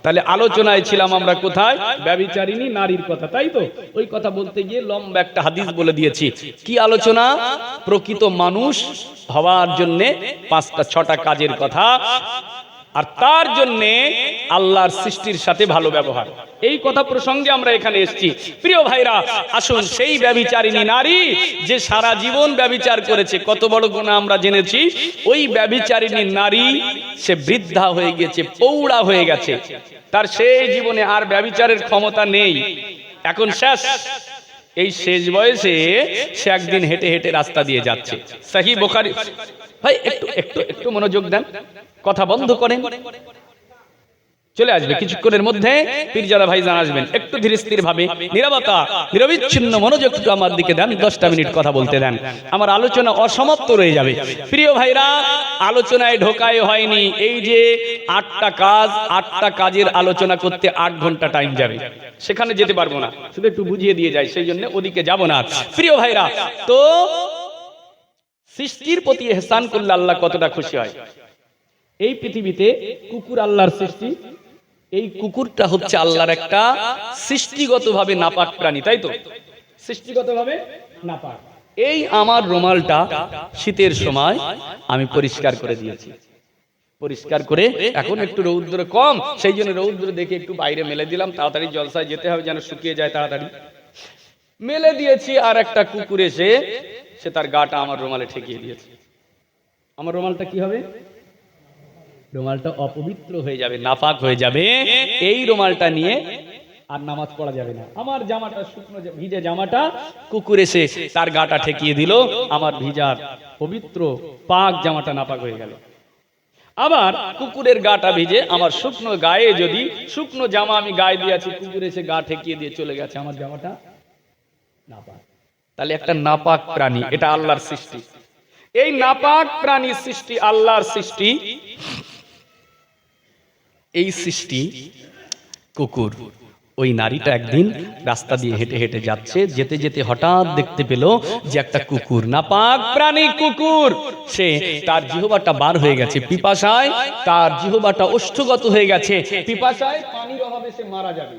তাহলে আলোচনায় ছিলাম আমরা কোথায়? ব্যভিচারিণী নারীর কথা, তাই তো? ওই কথা বলতে গিয়ে লম্বা একটা হাদিস বলে দিয়েছি। কি আলোচনা? প্রকৃত মানুষ হওয়ার জন্যে 5টা 6টা কাজের কথা, আর তার জন্যে আল্লাহর সৃষ্টির সাথে ভালো ব্যবহার। এই কথা প্রসঙ্গে আমরা এখানে এসেছি। প্রিয় ভাইরা, আসুন সেই ব্যভিচারিণী নারী যে সারা জীবন ব্যভিচার করেছে, কত বড় গুনাহ আমরা জেনেছি। ওই ব্যভিচারিণী নারী সে বৃদ্ধা হয়ে গেছে, পৌড়া হয়ে গেছে, তার সেই জীবনে আর ব্যভিচারের ক্ষমতা নেই, এখন শেষ। এই শেষ বয়সে সে একদিন হেঁটে হেঁটে রাস্তা দিয়ে যাচ্ছে। সহিহ বুখারী। ভাই একটু একটু একটু মনোযোগ দেন, কথা বন্ধ করেন, চলে আসবে কিছুক্ষণের মধ্যে পীরজাদা ভাইজান আসবেন। একটু ধীরে স্থির ভাবে, নীরবতা, নিরবিচ্ছিন্ন মনোযোগ একটু আমার দিকে দেন, 10টা মিনিট কথা বলতে দেন, আমার আলোচনা অসমাপ্ত রয়ে যাবে। প্রিয় ভাইরা, আলোচনায় ঢোকায় হয়নি। এই যে 8টা কাজ, 8টা কাজের আলোচনা করতে 8 ঘন্টা টাইম যাবে, সেখানে যেতে পারবো না, শুধু একটু বুঝিয়ে দিয়ে যাই, সেই জন্য ওদিকে যাব না। প্রিয় ভাইরা, তো সৃষ্টির প্রতি ইহসান করলে আল্লাহ কতটা খুশি হয়। এই পৃথিবীতে কুকুর আল্লাহর সৃষ্টি, এই কুকুরটা হচ্ছে আল্লাহর একটা সৃষ্টিগতভাবে নাপাক প্রাণী, তাই তো? সৃষ্টিগতভাবে নাপাক। এই আমার রুমালটা শীতের সময় আমি পরিষ্কার করে দিয়েছি, পরিষ্কার করে এখন একটু রৌদ্র কম, সেই জন্য রৌদ্র দেখে একটু বাইরে মেলে দিলাম, তাড়াতাড়ি জলসায় যেতে হবে যেন শুকিয়ে যায় তাড়াতাড়ি, মেলে দিয়েছি। আর একটা কুকুর এসে সে তার গাটা আমার রুমালে ঠেকিয়ে দিয়েছে। আমার রুমালটা কি হবে? রুমালটা অপবিত্র হয়ে যাবে, নাপাক হয়ে যাবে। এই রুমালটা নিয়ে আর নামাজ পড়া যাবে না। আমার জামাটা শুকনো ভিজে জামাটা কুকুর এসে তার গাটা ঠেকিয়ে দিল, আমার ভিজার পবিত্র পাক জামাটা নাপাক হয়ে গেল। আবার কুকুরের গাটা ভিজে আমার শুকনো গায়ে, যদি শুকনো জামা আমি গায়ে দিয়েছি, কুকুর এসে গা ঠেকিয়ে দিয়ে চলে গেছে, আমার জামাটা নাপাক। তাহলে একটা নাপাক প্রাণী, এটা আল্লাহর সৃষ্টি। এই নাপাক প্রাণী সৃষ্টি, আল্লাহর সৃষ্টি, এই সৃষ্টি কুকুর। ওই নারীটা একদিন রাস্তা দিয়ে হেঁটে হেঁটে যাচ্ছে, যেতে যেতে হঠাৎ দেখতে পেল যে একটা কুকুর, নাপাক প্রাণী কুকুর, সে তার জিহ্বাটা বার হয়ে গেছে পিপাসায়, তার জিহ্বাটা ওষ্ঠগত হয়ে গেছে পিপাসায়, পানির অভাবে সে মারা যাবে।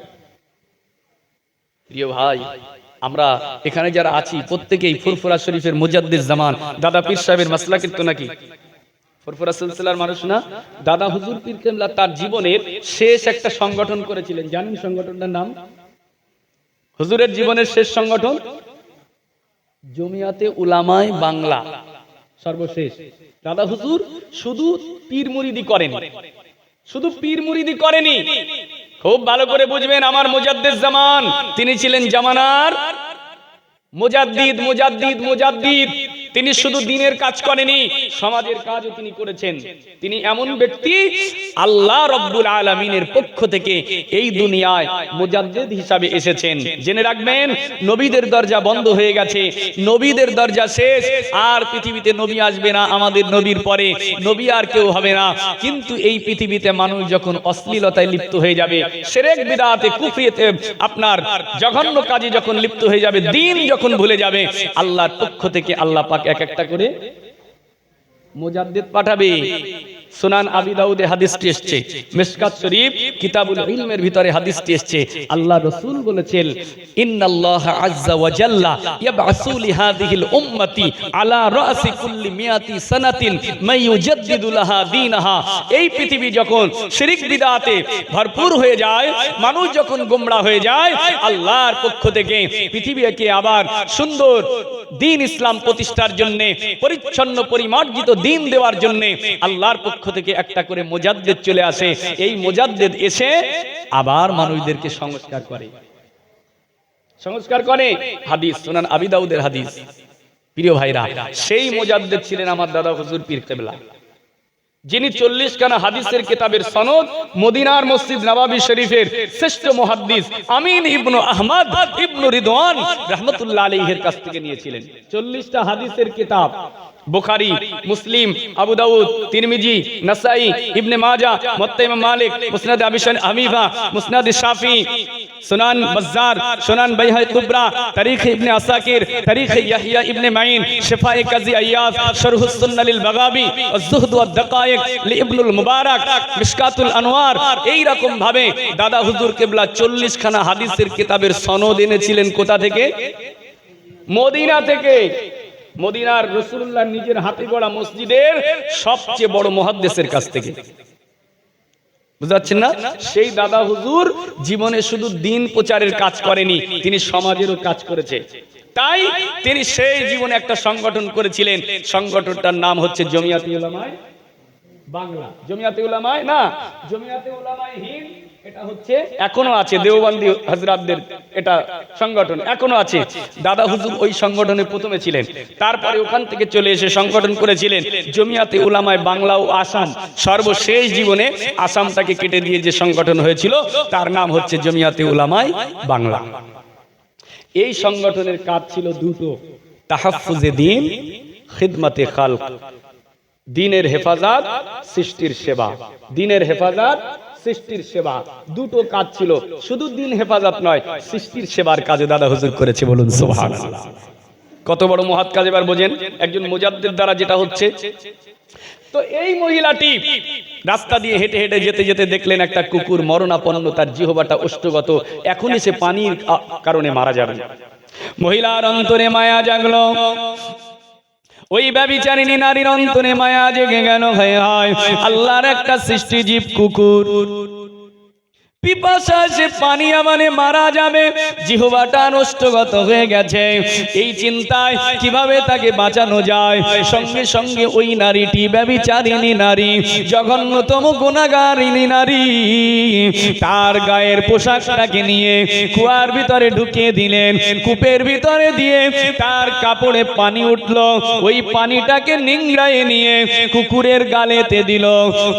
প্রিয় ভাই, আমরা এখানে যারা আছি প্রত্যেকেই ফুরফুরা শরীফের মুজাদ্দিদ জামান দাদা পীর সাহেবের মাসলাকের তো নাকি ফুরফুরা সিলসিলার মানুষ না? দাদা হুজুর পীর কেবলা তার জীবনের শেষ একটা সংগঠন করেছিলেন, জানেন সংগঠনটার নাম? হুজুরের জীবনের শেষ সংগঠন জমিয়াতে উলামায়ে বাংলা। সর্বশেষ দাদা হুজুর শুধু পীর মুরিদি করেন, শুধু পীর মুরিদি করেনি, খুব ভালো করে বুঝবেন, আমার মুজাদ্দিদ জামান, তিনি ছিলেন জামানার মুজাদ্দিদ, মুজাদ্দিদ, মুজাদ্দিদ। তিনি শুধু দ্বীনের কাজ করেনি, সমাজের কাজও তিনি করেছেন। তিনি এমন ব্যক্তি, আল্লাহ রাব্বুল আলামিনের পক্ষ থেকে এই দুনিয়ায় মুজাদ্দিদ হিসাবে এসেছেন। জেনে রাখবেন, নবীদের দরজা বন্ধ হয়ে গেছে, নবীদের দরজা শেষ, আর পৃথিবীতে নবী আসবে না, আমাদের নবীর পরে নবী আর কেউ হবে না। কিন্তু এই পৃথিবীতে মানুষ যখন অশ্লীলতায় লিপ্ত হয়ে যাবে, শিরক বিদআতে কুফরিতে, আপনার জঘন্য কাজে যখন লিপ্ত হয়ে যাবে, দ্বীন যখন ভুলে যাবে, আল্লাহর পক্ষ থেকে আল্লাহ পাক এক একটা করে মুজাদ্দিদ পাঠাবে। সুনান আবি দাউদে হাদিসটি এসেছে, মিশকাত শরীফ কিতাবুল ইলমের ভিতরে হাদিসটি এসেছে। আল্লাহ রাসূল বলেছেন, ইন্নাল্লাহা আযজা ওয়া জাল্লা ইয়াবআসু লিহাযিহিল উম্মতি আলা রাসি কুল্লি মিয়াতি সানাতিন মান ইউজাদ্দিদু লাহা দীনাহা। এই পৃথিবী যখন শিরক বিদআতে ভরপুর হয়ে যায়, মানুষ যখন গোমড়া হয়ে যায়, আল্লাহর পক্ষ থেকে পৃথিবীকে আবার সুন্দর দ্বীন ইসলাম প্রতিষ্ঠার জন্য, পরিচ্ছন্ন পরিমার্জিত দ্বীন দেওয়ার জন্য আল্লাহর পক্ষ থেকে একটা করে মুজাদ্দিদ চলে আসে। এই মুজাদ্দিদ এসে আবার মানুষদেরকে সংস্কার করে, সংস্কার করে। হাদিস সুনান আবি দাউদের হাদিস। প্রিয় ভাইরা, সেই মুজাদ্দিদ ছিলেন আমার দাদা হুজুর পীর কেবলা, যিনি 40 খানা হাদিসের কিতাবের সনদ মদিনার মসজিদ নববী শরীফের শ্রেষ্ঠ মুহাদ্দিস আমিন ইবনে আহমদ ইবনে রিদওয়ান রাহমাতুল্লাহ আলাইহির কাছ থেকে নিয়েছিলেন। 40টা হাদিসের কিতাব, বুখারী, মুসলিম, আবু দাউদ, তিরমিজি, নাসাই, ইবনে মাজাহ, মুত্তা ইমাম মালিক, মুসনাদ আবি হানিফা, মুসনাদ শাফি, सुनान बज़्ज़ार, सुनान बैहक़ी कुब्रा, तारीख़ इब्ने असाकिर, तारीख़ यहया इब्ने माइन, शिफ़ाए क़ज़ी अय्याज़, शरह सुन्नह लिल बग़ावी, अज़्ज़ुहद व दक़ाइक़ लि इब्नुल मुबारक, मिशकातुल अनवार। এই রকম ভাবে দাদা হুজুর কেবলা 40 খানা হাদিসের কিতাবের সনদ এনেছিলেন। কোথা থেকে? মদিনা থেকে। মদিনার রাসূলুল্লাহ নিজের হাতে গড়া মসজিদের সবচেয়ে বড় মুহাদ্দিসের কাছ থেকে। বুঝাচ্ছেন না? সেই দাদা হুজুর জীবনে শুধু দিন প্রচারের কাজ করেনি, তিনি সমাজেরও কাজ করেছে। তাই তিনি সেই জীবনে একটা সংগঠন করেছিলেন। সংগঠনটার নাম হচ্ছে জমিয়াতে উলামায়ে বাংলা। জমিয়াতে উলামায়ে না, জমিয়াতে উলামায়ে হিন্দ। এটা হচ্ছে এখনো আছে, দেওবন্দি হযরতদের এটা সংগঠন এখনো আছে। দাদা হুজুর ওই সংগঠনে প্রথমে ছিলেন, তারপরে ওখান থেকে চলে এসে সংগঠন করেছিলেন জমিয়াতে উলামায়ে বাংলা ও আসাম। সর্বশেষ জীবনে আসামটাকে কেটে দিয়ে যে সংগঠন হয়েছিল তার নাম হচ্ছে জমিয়াতে উলামায়ে বাংলা। এই সংগঠনের কাজ ছিল দুটো, তাহাফফুজে দ্বীন, খিদমতে খালক। দ্বীনের হেফাজত, সৃষ্টির সেবা। দ্বীনের হেফাজত, সৃষ্টির সেবা, দুটো কাজ ছিল। শুধু দ্বীন হেফাজত নয়, সৃষ্টির সেবার কাজে দাদা হুজুর করেছে। বলুন সুবহানাল্লাহ। কত বড় মহৎ কাজ এবার বোঝেন একজন মুজাদ্দিদ দ্বারা যেটা হচ্ছে। তো এই মহিলাটি রাস্তা দিয়ে হেঁটে হেঁটে যেতে যেতে দেখলেন একটা কুকুর মরণাপন্ন, তার জিহ্বাটা ওষ্ঠগত, এখনই সে পানির কারণে মারা যাবে। মহিলার অন্তরে মায়া জাগলো। ওই ব্যভিচারিণী নারীর অন্তরে মায়া জেগে গেল। হায় হায়, আল্লাহর একটা সৃষ্টি জীব কুকুর, পিপাসা সে পানি মানে মারা যাবে, জিহ্বাটা নষ্টগত হয়ে গেছে। এই চিন্তায় কিভাবে তাকে বাঁচানো যায়, সঙ্গে সঙ্গে ওই নারীটি ব্যভিচারিণী নারী, জঘন্যতম গুনাহগারিণী নারী, তার গায়ের পোশাকটাকে নিয়ে কুয়ার ভিতরে ঢুকিয়ে দিলেন। কূপের ভিতরে দিয়ে তার কাপড়ে পানি উঠল, ওই পানিটাকে নিংড়ায়ে নিয়ে কুকুরের গালেতে দিল।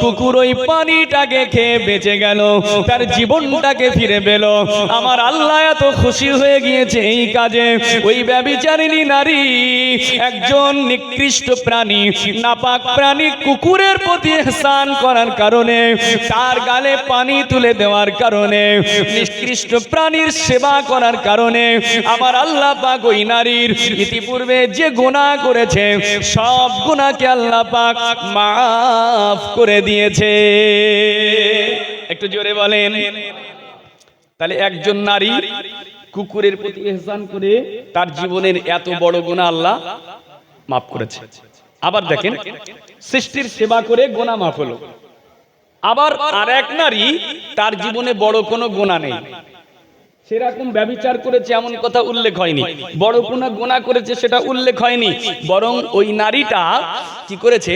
কুকুর ওই পানিটাকে খেয়ে বেঁচে গেল, তার জীবনটাকে ফিরে পেল। আমার আল্লাহ এত খুশি হয়ে গিয়েছে এই কাজে। ওই ব্যভিচারিণী নারী একজন নিকৃষ্ট প্রাণী, নাপাক প্রাণী কুকুরের প্রতি ইহসান করার কারণে, তার গালে পানি তুলে দেওয়ার কারণে, নিকৃষ্ট প্রাণীর সেবা করার কারণে আমার আল্লাহ পাক ওই নারীর ইতিপূর্বে যে গুনাহ করেছে সব গুনাহকে আল্লাহ পাক মাফ করে দিয়েছে। একটু জোরে বলেন। তাহলে একজন নারী কুকুরের প্রতি ইহসান করে তার জীবনের এত বড় গুনাহ আল্লাহ মাফ করেছে। আবার দেখেন, সৃষ্টির সেবা করে গুনাহ মাফ হলো। আবার আরেক নারী, তার জীবনে বড় কোনো গুনাহ নেই, সেরকম ব্যভিচার করেছে এমন কথা উল্লেখ হয়নি, বড় কোনো গুনাহ করেছে সেটা উল্লেখ হয়নি, বরং ওই নারীটা কি করেছে,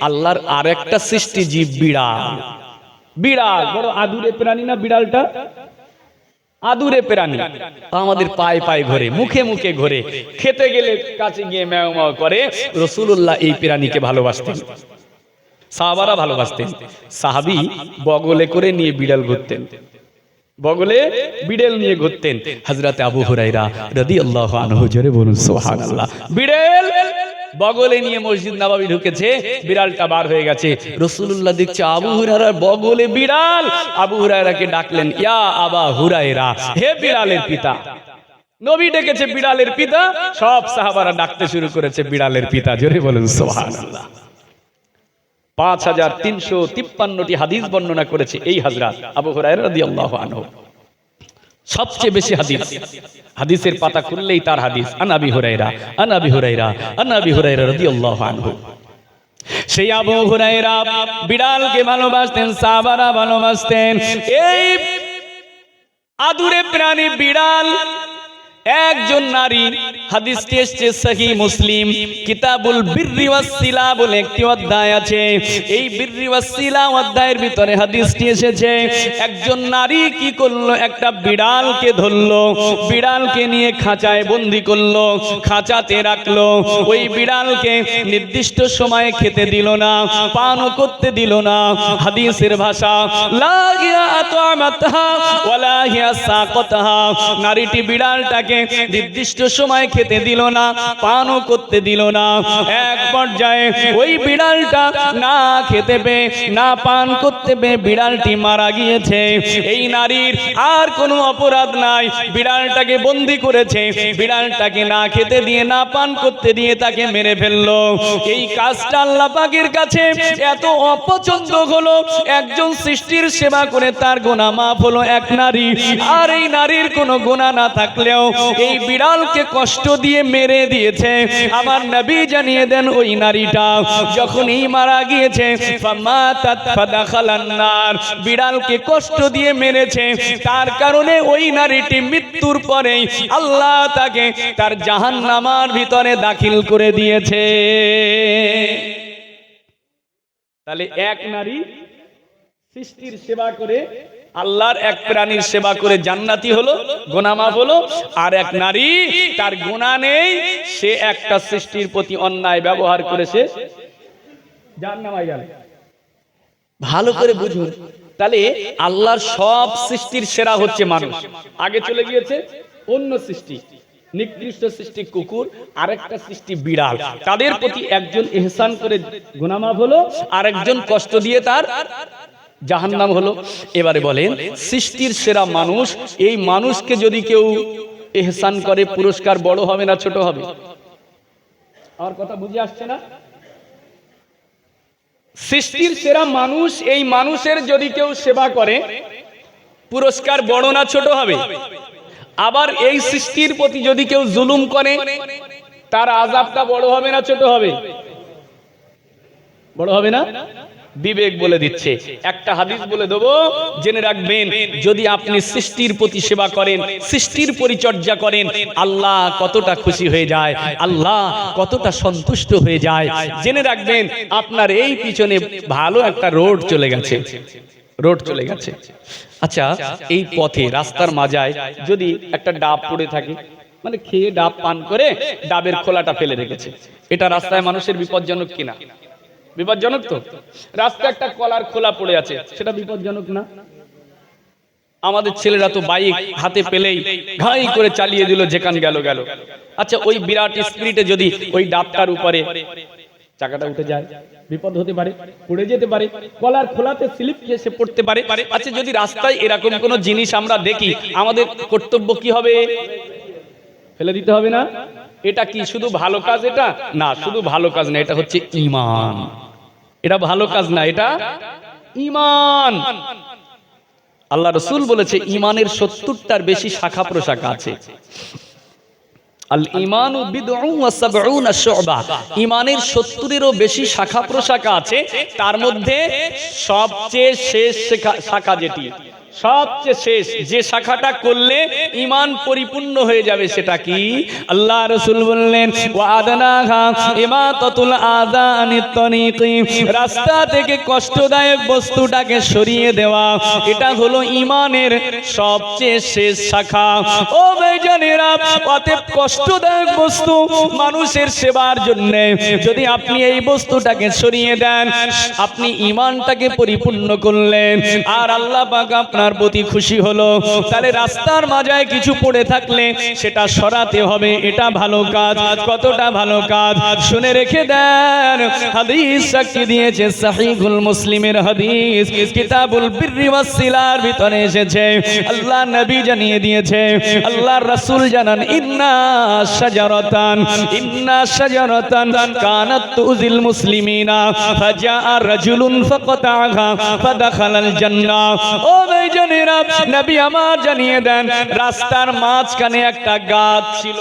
আল্লাহর আরেকটা সৃষ্টি জীব বিড়াল। বিড়াল বড় আদুরে প্রাণী না বিড়ালটা? আদুরে প্রাণী, আমাদের পায়ে পায়ে ঘোরে, মুখে মুখে ঘোরে, খেতে গেলে কাছে গিয়ে ম্যাও ম্যাও করে। রাসূলুল্লাহ এই প্রাণীকে ভালোবাসতেন, সাহাবারা ভালোবাসতেন। সাহাবী বগলে করে নিয়ে বিড়াল ঘুরতেন, বগলে বিড়াল নিয়ে ঘুরতেন। হযরত আবু হুরায়রা রাদিয়াল্লাহু আনহু, জোরে বলুন সুবহানাল্লাহ। বিড়াল বগলে নিয়ে মসজিদ নববী ঢুকেছে, বিড়ালটা বার হয়ে গেছে। রাসূলুল্লাহ দেখছে আবু হুরায়রার বগলে বিড়াল। আবু হুরায়রাকে ডাকলেন, ইয়া আবা হুরায়রা, হে বিড়ালের পিতা। নবী ডেকেছে বিড়ালের পিতা, সব সাহাবারা ডাকতে শুরু করেছে বিড়ালের পিতা। জোরে বলুন সুবহানাল্লাহ। 5353টি হাদিস বর্ণনা করেছে এই হযরত আবু হুরায়রা রাদিয়াল্লাহু আনহু। সবচেয়ে বেশি হাদিস, হাদিসের পাতা খুললেই তার হাদিস। আন আবি হুরায়রা, আন আবি হুরায়রা, আন আবি হুরায়রা রাদিয়াল্লাহু আনহু। সেই আবু হুরায়রা বিড়ালকে ভালোবাসতেন, সাহাবারা ভালোবাসতেন। এই আদুরে প্রাণী বিড়াল একজন নারী, হাদিসটি এসেছে সহিহ মুসলিম কিতাবুল বিররি ওয়াস সিলা বলে একটি অধ্যায় আছে। এই বিররি ওয়াস সিলা অধ্যায়ের ভিতরে হাদিসটি এসেছে। একজন নারী কি করলো, একটা বিড়ালকে ধরলো, বিড়ালকে নিয়ে খাঁচায় বন্দি করলো, খাঁচাতে রাখলো। ওই বিড়ালকে নির্দিষ্ট সময়ে খেতে দিল না, পানও করতে দিল না। হাদিসের ভাষা লা হিয়া আতআমাতহা ওয়ালা হিয়া সাকাতহা। নারীটি বিড়ালটাকে নির্দিষ্ট সময় খেতে খেতে দিল না, পানও করতে দিল না। এক পর্যায়ে ওই বিড়ালটা না খেতে পেয়ে, না পান করতে পেয়ে বিড়ালটি মারা গিয়েছে। এই নারীর আর কোনো অপরাধ নাই, বিড়ালটাকে বন্দি করেছে, বিড়ালটাকে না খেতে দিয়ে, না পান করতে দিয়ে তাকে মেরে ফেললো। এই কাজটা আল্লাহ পাকের কাছে এত অপছন্দ হলো, একজন সৃষ্টির সেবা করে তার গুনাহ মাফ হলো এক নারী, আর এই নারীর কোনো গুনাহ না থাকলেও এই বিড়ালকে কষ্ট দিয়ে মেরে দিয়েছে। আমার নবী জানিয়ে দেন ওই নারীটা যখনই মারা গিয়েছে, ফামাতাত ফাদাখালান নার, বিড়ালকে কষ্ট দিয়ে মেরেছে, তার কারণে ওই নারীটি মৃত্যুর পরেই আল্লাহ তাকে তার জাহান্নামের ভিতরে দাখিল করে দিয়েছে। তাহলে এক নারী সৃষ্টির সেবা করে, আল্লাহর এক প্রাণীর সেবা করে জান্নাতি হলো, গুনাহ মাফ হলো। আর এক নারী তার গুনাহ নেই, সে একটা সৃষ্টির প্রতি অন্যায় ব্যবহার করেছে, জাহান্নামে গেল। ভালো করে বুঝুন, তাহলে আল্লাহর সব সৃষ্টির সেরা হচ্ছে মানুষ, আগে চলে গিয়েছে অন্য সৃষ্টি, নিকৃষ্ট সৃষ্টি কুকুর, আরেকটা সৃষ্টি বিড়াল, তাদের প্রতি একজন ইহসান করে গুনাহ মাফ হলো, আরেকজন কষ্ট দিয়ে তার জাহান্নাম হলো। এবারে বলেন সৃষ্টির সেরা মানুষ, এই মানুষকে যদি কেউ ইহসান করে পুরস্কার বড় হবে না ছোট হবে? আমার কথা বুঝে আসছে না? সৃষ্টির সেরা মানুষ, এই মানুষের যদি কেউ সেবা করে পুরস্কার বড় না ছোট হবে? আবার এই সৃষ্টির প্রতি যদি কেউ জুলুম করে তার আযাবটা বড় হবে না ছোট হবে? বড় হবে না? বিবেক বলে দিচ্ছে। একটা হাদিস বলে দেবো, জেনে রাখবেন, যদি আপনি সৃষ্টির প্রতি সেবা করেন, সৃষ্টির পরিচর্যা করেন, আল্লাহ কতটা খুশি হয়ে যায়, আল্লাহ কতটা সন্তুষ্ট হয়ে যায়। জেনে রাখবেন আপনার এই পিছনে ভালো একটা রোড চলে গেছে, রোড চলে গেছে। আচ্ছা, এই পথে রাস্তার মাঝায় যদি একটা ডাব পড়ে থাকে, মানে খেয়ে ডাব পান করে ডাবের খোলাটা ফেলে রেখেছে, এটা রাস্তায় মানুষের বিপজ্জনক কিনা? বিপজ্জনক তো। রাস্তায় একটা কলার খোলা পড়ে আছে, সেটা বিপজ্জনক না? আমাদের ছেলেরা তো বাইক হাতে পেলেই ঘাই করে চালিয়ে দিল, যেখান গেল গেল। আচ্ছা, ওই বিরাট স্পিডে যদি ওই ডাবটার উপরে চাকাটা উঠে যায়, বিপদ হতে পারে, পড়ে যেতে পারে, কলার খোলাতে স্লিপ খেয়ে সে পড়তে পারে। আচ্ছা, যদি রাস্তায় এরকম কোনো জিনিস আমরা দেখি, আমাদের কর্তব্য কি হবে? ফেলে দিতে হবে না? এটা কি শুধু ভালো কাজ? এটা না, শুধু ভালো কাজ না, এটা হচ্ছে ঈমান। এটা ভালো কাজ না, এটা ঈমান। আল্লাহ রাসূল বলেছে ঈমানের ৭০টার বেশি শাখা প্রশাখা আছে। আল ঈমানু বিদউন ওয়া সাবউনা শু'বা, ঈমানের ৭০-এরও বেশি শাখা প্রশাখা আছে। তার মধ্যে সবচেয়ে শেষ শাখা যেটি, সবচেয়ে শেষ যে শাখাটা করলে ঈমান পরিপূর্ণ হয়ে যাবে, সেটা কি? আল্লাহ রাসূল বললেন, ওয়া আদনাহা ইমাতাতুল আযা আনিত তরিকি, রাস্তা থেকে কষ্টদায়ক বস্তুটাকে সরিয়ে দেওয়া, এটা হলো ঈমানের সবচেয়ে শেষ শাখা। ও ভাইজানেরা, অতএব কষ্টদায়ক বস্তু মানুষের সেবার জন্য যদি আপনি এই বস্তুটাকে সরিয়ে দেন, আপনি ঈমানটাকে পরিপূর্ণ করলেন, আর আল্লাহ পাক আপনার প্রতি খুশি হলো। তাহলে রাস্তার মাঝায় কিছু পড়ে থাকলে সেটা সরাতে হবে, এটা ভালো কাজ। কতটা ভালো কাজ শুনে রেখে দেন। হাদিস সাক্ষী দিয়েছে, সহিহুল মুসলিমের হাদিস, কিতাবুল বিররি ওয়াস সিলার ভিতরে এসেছে। আল্লাহ নবী জানিয়ে দিয়েছে, আল্লাহর রাসূল জানান, ইন্না শাজারাতান কানাত তুযিল মুসলিমিনা ফাজাআ রাজুলুন ফাকাতাহা ফাদাখালাল জান্নাহ। ও ভাইজানেরা, নবী আমার জানিয়ে দেন, রাস্তার মাঝখানে একটা গাছ ছিল,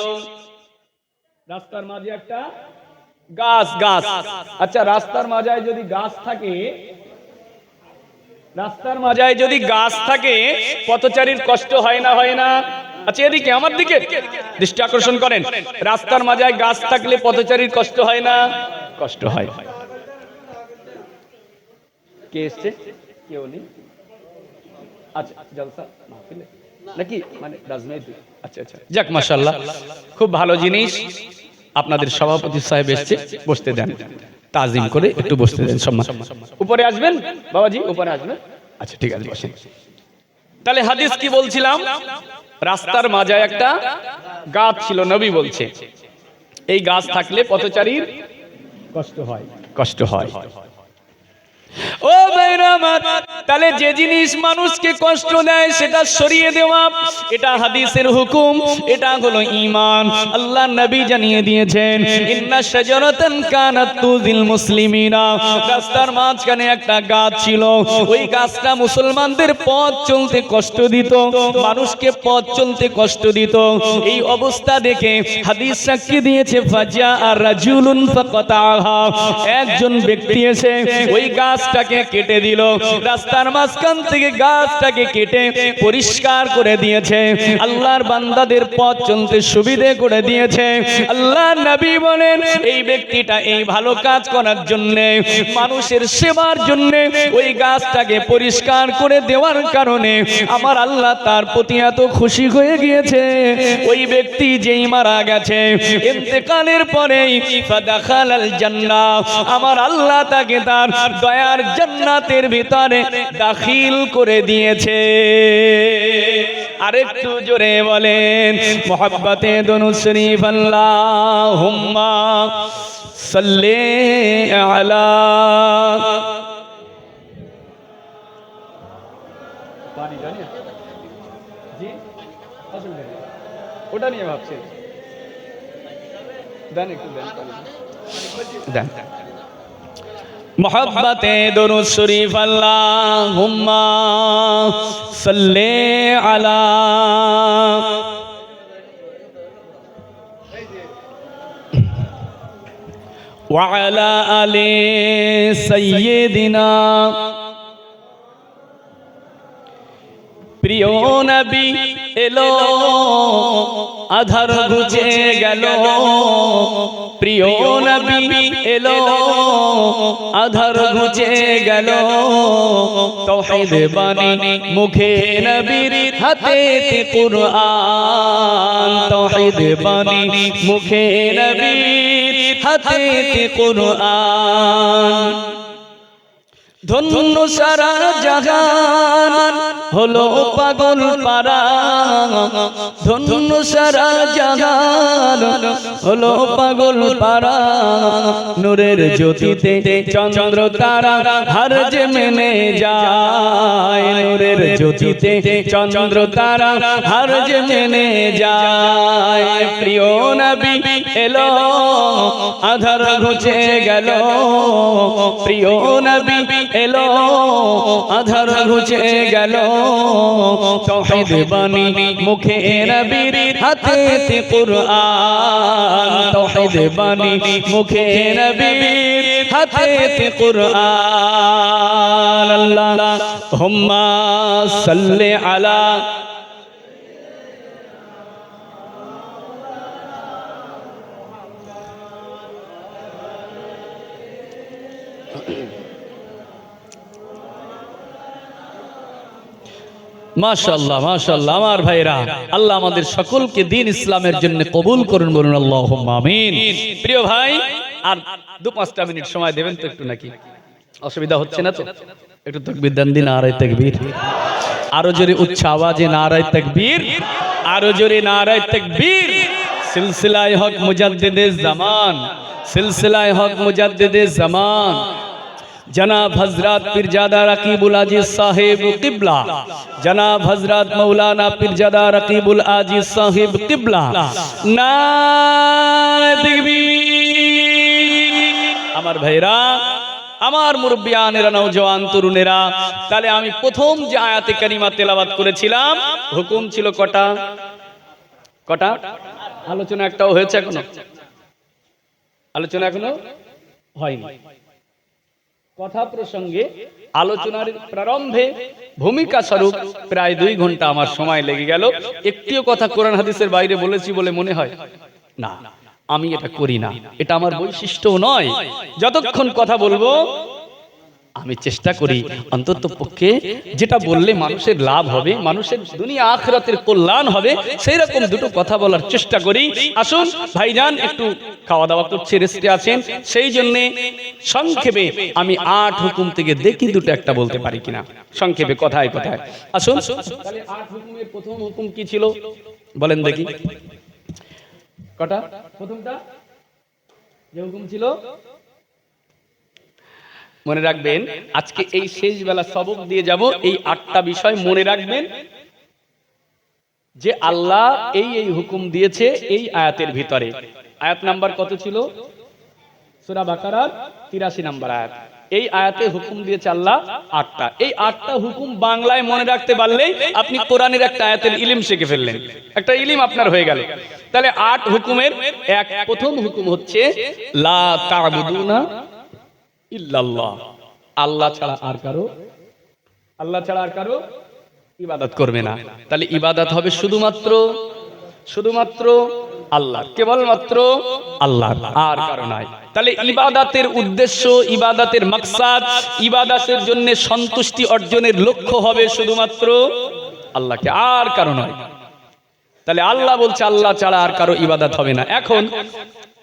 রাস্তার মাঝে একটা গাছ। আচ্ছা, রাস্তার মাঝায় যদি গাছ থাকে, রাস্তার মাঝায় যদি গাছ থাকে, পথচারীর কষ্ট হয় না? হয় না? আচ্ছা, এদিকে আমার দিকে দৃষ্টি আকর্ষণ করেন। রাস্তার মাঝায় গাছ থাকলে পথচারীর কষ্ট হয় না? কষ্ট হয়। কে এসছে? কেউ নেই? আচ্ছা, জলসা মাহফিলে নাকি, মানে রাজনীতি? আচ্ছা আচ্ছা, যাক, মাশাআল্লাহ, খুব ভালো জিনিস। আপনাদের সভাপতি সাহেব এসছে, বসতে দেন, তাজিম করে একটু বসতে দেন, সম্মান। উপরে আসবেন বাবাজি, উপরে আসবেন। আচ্ছা, ঠিক আছে, বসেন। তাহলে হাদিস কি বলছিলাম? রাস্তার মাঝে একটা গাছ ছিল, নবী বলছে এই গাছ থাকলে পথচারীর কষ্ট হয়। ও ভাইরা আমার, তাহলে যে জিনিস মানুষকে কষ্ট দেয় সেটা সরিয়ে দেওয়া, এটা হাদিসের হুকুম, এটা হলো ঈমান। আল্লাহ নবী জানিয়ে দিয়েছেন ইন্না শাজারাতান কানাত তুযিল মুসলিমিনা, রাস্তার মাঝখানে একটা গাছ ছিল, ওই গাছটা মুসলমানদের পথ চলতে কষ্ট দিত, মানুষকে পথ চলতে কষ্ট দিত। এই অবস্থা দেখে হাদিস সাক্ষী দিয়েছে ফাজা আর রাজুলুন ফাকাতাহা, একজন ব্যক্তি এসে ওই গাছটাকে কেটে দিল, রাস্তার মাঝখান থেকে গাছটাকে কেটে পরিষ্কার করে দিয়েছে, আল্লাহর বান্দাদের পথ চলতে সুবিধে করে দিয়েছে। আল্লাহ নবী বলেন এই ব্যক্তিটা এই ভালো কাজ করার জন্য, মানুষের সেবার জন্য ওই গাছটাকে পরিষ্কার করে দেওয়ার কারণে আমার আল্লাহ তার প্রতি এত খুশি হয়ে গিয়েছে। ওই ব্যক্তি যেই মারা গেছে, ইন্তেকালের পরেই ফাদাখালাল জান্নাহ, আমার আল্লাহ তাকে তার দয়ার জান্নাতের ভিতরে দাখিল করে দিয়েছে। আরেকটু জোরে বলেন মুহাব্বতে দুরূদ শরীফ আল্লাহুম্মা সাল্লি আলা। পানি জানি জি আসলে ওটা নিয়ে ভাবছি, দেন একটু দেন মুহাব্বতে দুরূদ শরীফ আল্লাহুম্মা সাল্লি আলা। ওয়া আলা আলি সাইয়্যিদিনা। প্রিয় নবী এলো, আধার ঘুচে গেল, প্রিয় নবী এলো, আধার ঘুচে গেল, তাওহীদ বাণী মুখে নবীর হাতে কুরআন, তাওহীদ বাণী মুখে নবীর হাতে কুরআন। ধন্য সারা জাহান হলো পাগল পারা, ধন্য সারা জাহান হলো পাগল পারা, নূরের জ্যোতিতে চন্দ্র তারা হার যে মেনে যায়, নূরের জ্যোতিতে চন্দ্র তারা হার যে মেনে যায়। প্রিয় নবী এলো, আধার ঘুচে গেল, প্রিয় নবী এলো, আধার ঘুচে গেল, তাওহীদ বাণী মুখে নবীর হাতে কুরআন, তাওহীদ বাণী মুখে নবীর হাতে কুরআন। আল্লাহুম্মা সাল্লি আলা। মাশাআল্লাহ মাশাআল্লাহ আমার ভাইরা, আল্লাহ আমাদের সকলকে দ্বীন ইসলামের জন্য কবুল করুন, বলুন আল্লাহুম্মা আমিন। প্রিয় ভাই, আর 2-5টা মিনিট সময় দেবেন তো একটু, নাকি অসুবিধা হচ্ছে না তো? একটু তাকবীর দেন, দিন নারায়ে তাকবীর, আরো জোরে উচ্চ আওয়াজে নারায়ে তাকবীর, আরো জোরে নারায়ে তাকবীর। সিলসিলায়ে হক মুজাদ্দিদে জামান, সিলসিলায়ে হক মুজাদ্দিদে জামান जनाब हजरत पीरजादा रकीबुल आजिज साहिब किबला, जनाब हजरत मौलाना पीरजादा रकीबुल आजिज साहिब किबला, नारे ताकबीर। আমার ভাইরা, আমার মুরব্বিয়ানেরা, নওজওয়ান তরুণেরা, তাহলে আমি প্রথম যে আয়াতে কারিমা তেলাওয়াত করেছিলাম, হুকুম ছিল কটা? কটা? আলোচনা একটাও হয়েছে এখনো? আলোচনা এখনো হয়নি। কথা প্রসঙ্গে আলোচনার প্রারম্ভে ভূমিকা স্বরূপ প্রায় 2 ঘন্টা আমার সময় লেগে গেল। একটিও কথা কোরআন হাদিসের বাইরে বলেছি বলে মনে হয় না। আমি এটা করি না, এটা আমার বৈশিষ্ট্য নয়। যতক্ষণ কথা বলবো আমি চেষ্টা করি অন্তত পক্ষে যেটা বললে মানুষের লাভ হবে, মানুষের দুনিয়া আখিরাতের কল্যাণ হবে, সেই রকম দুটো কথা বলার চেষ্টা করি। আসুন ভাইজান একটু খাওয়া দাওয়া করছে, রেস্টে আছেন, সেই জন্যে সংক্ষেপে আমি 8 হুকুম থেকে দেখি দুটো একটা বলতে পারি কিনা, সংক্ষেপে কথায় কথায়। আসুন তাহলে 8 হুকুমের প্রথম হুকুম কি ছিল বলেন দেখি? কটা? প্রথমটা যে হুকুম ছিল মনে রাখবেন, আজকে এই শেষ বেলা সবক দিয়ে যাব, এই 8টা বিষয় মনে রাখবেন যে আল্লাহ এই এই হুকুম দিয়েছে এই আয়াতের ভিতরে। আয়াত নাম্বার কত ছিল? সূরা বাকারার 83 নম্বর আয়াত। এই আয়াতে হুকুম দিয়েছে আল্লাহ 8টা। এই 8টা হুকুম বাংলায় মনে রাখতে পারলেই আপনি কোরআনের একটা আয়াতের ইলম শিখে ফেললেন, একটা ইলম আপনার হয়ে গেল। তাহলে 8 হুকুমের প্রথম হুকুম হচ্ছে লা তা'বুদুনা ইল্লাল্লাহ, আল্লাহ ছাড়া আর কারো ইবাদত করবে না। তাহলে ইবাদত হবে শুধুমাত্র আল্লাহ, কেবলমাত্র আল্লাহ, আর কারো নাই। তাহলে ইবাদতের উদ্দেশ্য, ইবাদতের মাকসাদ, ইবাদতের জন্য সন্তুষ্টি অর্জনের লক্ষ্য হবে শুধুমাত্র আল্লাহকে, আর কারো নয়। তাহলে আল্লাহ বলছে আল্লাহ ছাড়া আর কারো ইবাদত হবে না। এখন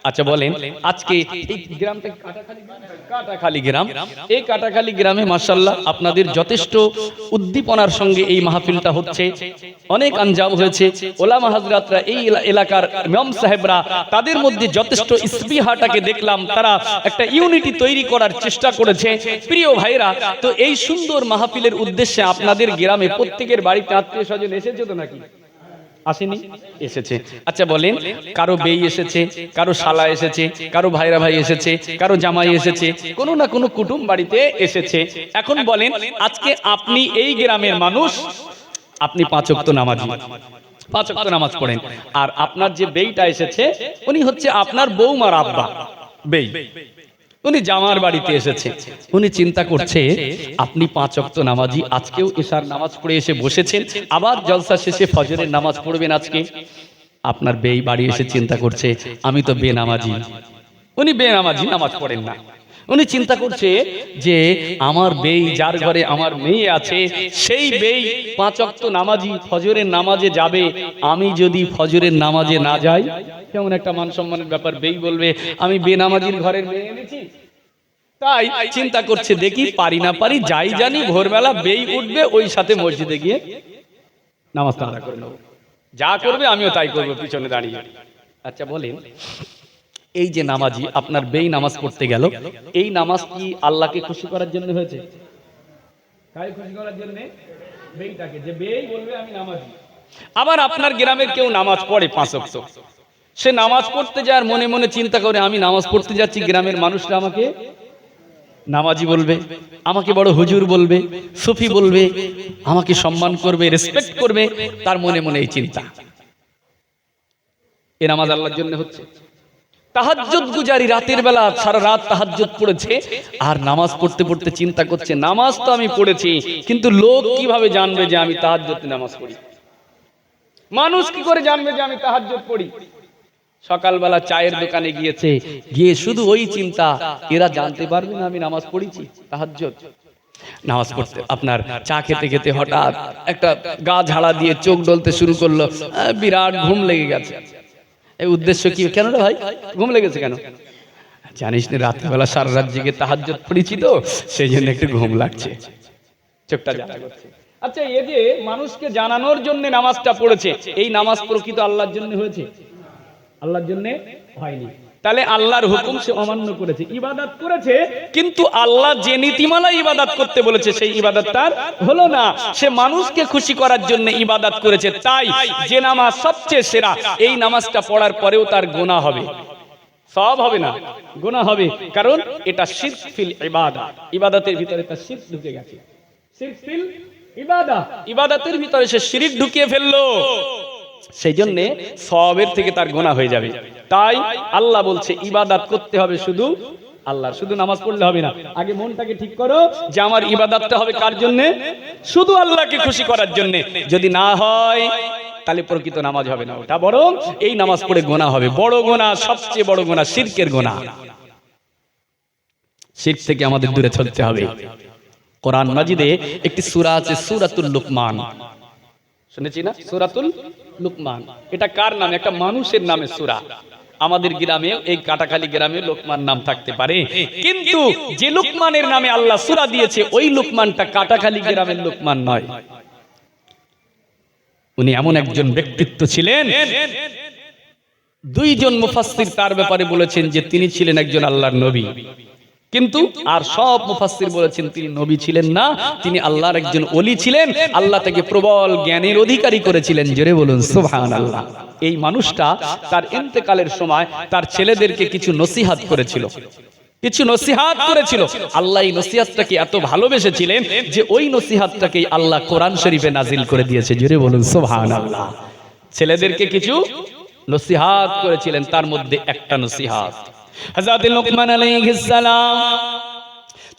আচ্ছা বলেন, আজকে এই গ্রামটা কাটাখালী গ্রাম, এই কাটাখালী গ্রামে মাশাআল্লাহ আপনাদের যথেষ্ট উদ্দীপনার সঙ্গে এই মাহফিলটা হচ্ছে, অনেক আঞ্জাম হয়েছে। ওলামা হাজরাতরা, এই এলাকার ইমাম সাহেবরা, তাদের মধ্যে যথেষ্ট ইসবিহাটাকে দেখলাম, তারা একটা ইউনিটি তৈরি করার চেষ্টা করেছে। প্রিয় ভাইরা, তো এই সুন্দর মাহফিলের উদ্দেশ্যে আপনাদের গ্রামে প্রত্যেকের বাড়িতে আত্মীয় স্বজন এসেছে তো নাকি? আসেনি? এসেছে। আচ্ছা বলেন, কারো বেই এসেছে, কারো শালা এসেছে, কারো ভাইরা ভাই এসেছে, কারো জামাই এসেছে, কোনো না কোনো কুটুম বাড়িতে এসেছে। এখন বলেন, আজকে আপনি এই গ্রামের মানুষ, আপনি 5 ওয়াক্ত নামাজি, 5 ওয়াক্ত নামাজ পড়েন, আর আপনার যে বেইটা এসেছে উনি হচ্ছে আপনার বৌমার আব্বা বেই, উনি জামার বাড়িতে এসেছে। উনি চিন্তা করছে আপনি 5 ওয়াক্ত নামাজি, আজকেও এশার নামাজ পড়ে এসে বসেছেন, আবার জলসা শেষে ফজরের নামাজ পড়বেন আজকে। আপনার বেই বাড়ি এসে চিন্তা করছে আমি তো বেনামাজি, উনি বেনামাজি, নামাজ পড়েন না। উনি চিন্তা করছে যে আমার বেই, যার ঘরে আমার মেয়ে আছে, সেই বেই 5 ওয়াক্ত নামাজি, ফজরের নামাজে যাবে, আমি যদি ফজরের নামাজে না যাই, কেমন একটা মান সম্মানের ব্যাপার। বেই বলবে আমি বেনামাজির ঘরের মেয়ে এনেছি। তাই চিন্তা করছে দেখি পারি না পারি, যাই জানি ভোরবেলা বেই উঠবে, ওই সাথে মসজিদে গিয়ে নামাজটা আদা করে নেব, যা করবে আমিও তাই করবো পিছনে দাঁড়িয়ে। আচ্ছা বলেন, এই যে নামাজি আপনার বেই নামাজ পড়তে গেল, এই নামাজ কি আল্লাহকে খুশি করার জন্য হয়েছে? কাকে খুশি করার জন্য? বেইটাকে, যে বেই বলবে আমি নামাজি। আবার আপনার গ্রামের কেউ নামাজ পড়ে 5 ওয়াক্ত, সে নামাজ পড়তে যায় আর মনে মনে চিন্তা করে আমি নামাজ পড়তে যাচ্ছি, গ্রামের মানুষরা আমাকে নামাজি বলবে, আমাকে বড় হুজুর বলবে, সুফি বলবে, আমাকে সম্মান করবে, রেসপেক্ট করবে, তার মনে মনে এই চিন্তা। এই নামাজ আল্লাহর জন্য হচ্ছে? তাহাজ্জুদ গুজারি, রাতের বেলা সারা রাত তাহাজ্জুদ পড়েছে, আর নামাজ পড়তে পড়তে চিন্তা করছে নামাজ তো আমি পড়েছি, কিন্তু লোক কিভাবে জানবে যে আমি তাহাজ্জুদ নামাজ পড়ি? মানুষ কি করে জানবে যে আমি তাহাজ্জুদ পড়ি? সকালবেলা চায়ের দোকানে গিয়েছে, গিয়ে শুধু ওই চিন্তা, এরা জানতে পারবে না আমি নামাজ পড়েছি তাহাজ্জুদ। নামাজ পড়তে আপনার চা খেতে খেতে হঠাৎ একটা গা ঝাড়া দিয়ে চোখ ডলতে শুরু করলো, বিরাট ঘুম লেগে গেছে। এই উদ্দেশ্য কি? কেন রে ভাই ঘুম লেগেছে কেন? জানিস না রাত্রিবেলা সারা রাত জেগে তাহাজ্জুদ পড়েছি তো, সেই জন্য একটু ঘুম লাগছে, চোখটা জ্বালা করছে। আচ্ছা, এই যে মানুষকে জানানোর জন্য নামাজটা পড়েছে, এই নামাজ প্রকৃত আল্লাহর জন্য হয়েছে? আল্লাহর জন্য হয়নি। তাহলে আল্লাহর হুকুম সে অমান্য করেছে, ইবাদত করেছে, কিন্তু আল্লাহ যে নীতিমালা ইবাদত করতে বলেছে সেই ইবাদতটা হলো না। সে মানুষকে খুশি করার জন্য ইবাদত করেছে। তাই যে নামাজ সবচেয়ে সেরা, এই নামাজটা পড়ার পরেও তার গুনাহ হবে, সওয়াব হবে না, গুনাহ হবে, কারণ এটা শিরক ফিল ইবাদা, ইবাদতের ভিতরে তার শিরক ঢুকে গেছে। শিরক ফিল ইবাদা, ইবাদতের ভিতরে সে শিরক ঢুকিয়ে ফেললো, সেই জন্য সওয়াবের থেকে তার গুনাহ হয়ে যাবে। তাই আল্লাহ বলছে ইবাদত করতে হবে শুধু আল্লাহর, শুধু নামাজ পড়লে হবে না। আগে মনটাকে ঠিক করো যে আমার ইবাদতটা হবে কার জন্য? শুধু আল্লাহকে খুশি করার জন্য। যদি না হয় তাহলে প্রকৃত নামাজ হবে না, ওটা বরং এই নামাজ পড়ে গুনাহ হবে, বড় গুনাহ, সবচেয়ে বড় গুনাহ শিরকের গুনাহ। শিরক থেকে আমাদের দূরে চলতে হবে। কোরআন মাজিদে একটি সূরা আছে সূরাতুল লুকমান, শুনেছি না? সূরাতুল লুকমান, এটা কার নামে? একটা মানুষের নামে সূরা। আমাদের গ্রামে, এই কাটাখালী গ্রামে লোকমান নাম থাকতে পারে, কিন্তু যে লোকমানের নামে আল্লাহ সূরা দিয়েছে ওই লোকমানটা কাটাখালী গ্রামের লোকমান নয়। উনি এমন একজন ব্যক্তিত্ব ছিলেন, দুইজন মুফাসসির তার ব্যাপারে বলেছেন যে তিনি ছিলেন একজন আল্লাহর নবী, কিন্তু আর সব মুফাসসির বলেছেন তিনি নবী ছিলেন না, তিনি আল্লাহর একজন ওলি ছিলেন। আল্লাহ তাকে প্রবল জ্ঞানের অধিকারী করেছিলেন। জোরে বলুন সুবহানাল্লাহ। এই মানুষটা তার ইন্তেকালের সময় তার ছেলেদেরকে কিছু নসিহত করেছিল, আল্লাহ এই নসিহতটাকে এত ভালোবেসেছিলেন যে ওই নসিহতটাকে আল্লাহ কোরআন শরীফে নাজিল করে দিয়েছে। জোরে বলুন সুবহানাল্লাহ। ছেলেদেরকে কিছু নসিহত করেছিলেন, তার মধ্যে একটা নসিহত হযরত লুকমান আলাইহিস সালাম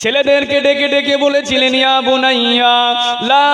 ছেলেদেরকে ডেকে ডেকে বলেছিলেন, ইয়া বুনাইয়া লা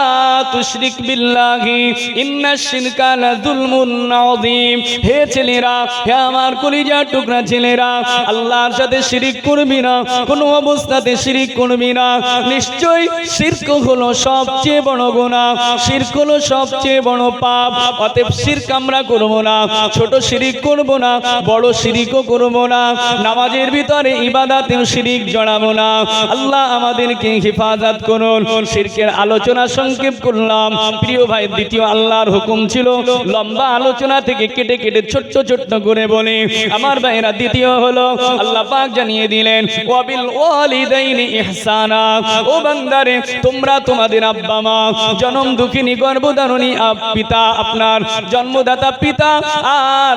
তুশরিক বিল্লাহি ইন্নাশ শিরকা লাযুলমুন আযীম। হে ছেলেরা, হে আমার কলিজার টুকরা ছেলেরা, আল্লাহর সাথে শিরক করবি না, কোনো অবস্থাতে শিরক করবি না। নিশ্চয়ই শিরক হলো সবচেয়ে বড় গুনাহ, শিরক হলো সবচেয়ে বড় পাপ। অতএব শিরক আমরা করব না, ছোট শিরক করব না, বড় শিরকও করব না। নামাজের ভিতরে ইবাদতেও শিরক জড়াবো না। আল্লাহ আমাদেরকে হেফাজত করুন। শিরকের আলোচনা সংক্ষেপ করলাম প্রিয় ভাই। দ্বিতীয় আল্লাহর হুকুম ছিল লম্বা আলোচনা থেকে কেটে কেটে ছোট্ট ছোট্ট করে বলে আমার ভাইরা। দ্বিতীয় হলো আল্লাহ পাক জানিয়ে দিলেন ওয়াবিল ওয়ালিদাইনি ইহসানা। ও বান্দারে, তোমরা তোমাদের আব্বা মা, জনম দুঃখিনী গর্ভধারণী পিতা, আপনার জন্মদাতা পিতা আর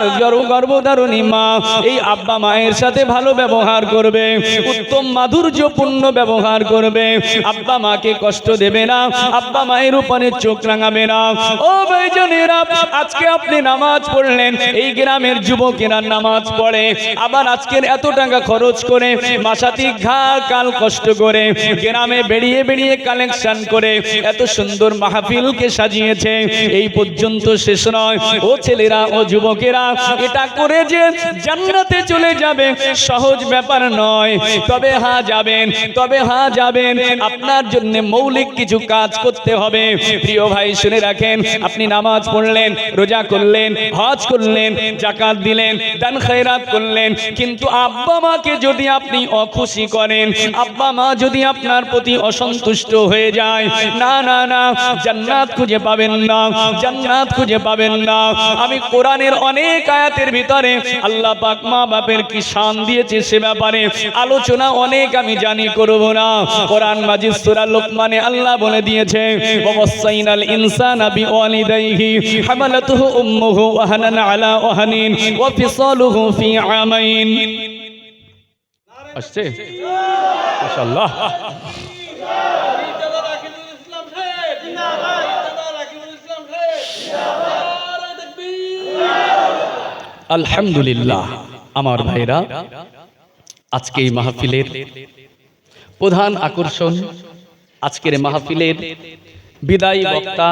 গর্ভধারণী মা, এই আব্বা মায়ের সাথে ভালো ব্যবহার করবে, উত্তম মাধুর্যপূর্ণ ব্যবহার করবে। আব্বা মাকে কষ্ট দেবে না, আব্বা মায়ের উপরে চোখ রাঙাবে না। ও ভাইজানেরা, আজকে আপনি নামাজ পড়লেন, এই গ্রামের যুবকেরা নামাজ পড়ে, আবার আজকের এত টাকা খরচ করে মাসাতি ঘাড় কাল কষ্ট করে গ্রামে বেরিয়ে বেরিয়ে কালেকশন করে এত সুন্দর মাহফিলকে সাজিয়েছে। এই পর্যন্ত শেষ নয়। ও ছেলেরা, ও যুবকেরা, এটা করে যে জান্নাতে চলে যাবে সহজ ব্যাপার নয়। তবে হ্যাঁ যাবেন, তবে হ্যাঁ যাবেন, আপনার জন্য মৌলিক কিছু কাজ করতে হবে। প্রিয় ভাই শুনে রাখেন, আপনি নামাজ পড়লেন, রোজা করলেন, হজ করলেন, যাকাত দিলেন, দান খয়রাত করলেন, কিন্তু আব্বা মাকে যদি আপনি অখুশি করেন, আব্বা মা যদি আপনার প্রতি অসন্তুষ্ট হয়ে যায়, না না না, জান্নাত খুঁজে পাবেন না, জান্নাত খুঁজে পাবেন না। আমি কোরআনের অনেক আয়াতের ভিতরে আল্লাহ পাক মা বাপের কি শান দিয়েছে সে ব্যাপারে আলোচনা অনেক আমি জানি, করব না। কোরআন মাজিদ সূরা লুকমানে আল্লাহ বলে দিয়েছে ওয়াসাইনাল ইনসানা বিওয়ালিদাইহি হামালাতুহু উম্মুহু ওয়াহানান আলা ওয়াহানিন ওয়া ফিসালুহু ফি আমাইন। আসছে মাশাআল্লাহ। আলহামদুলিল্লাহ। আমার ভাইরা, আজকে এই মাহফিলের প্রধান আকর্ষণ, আজকের মাহফিলের বিদায়ী বক্তা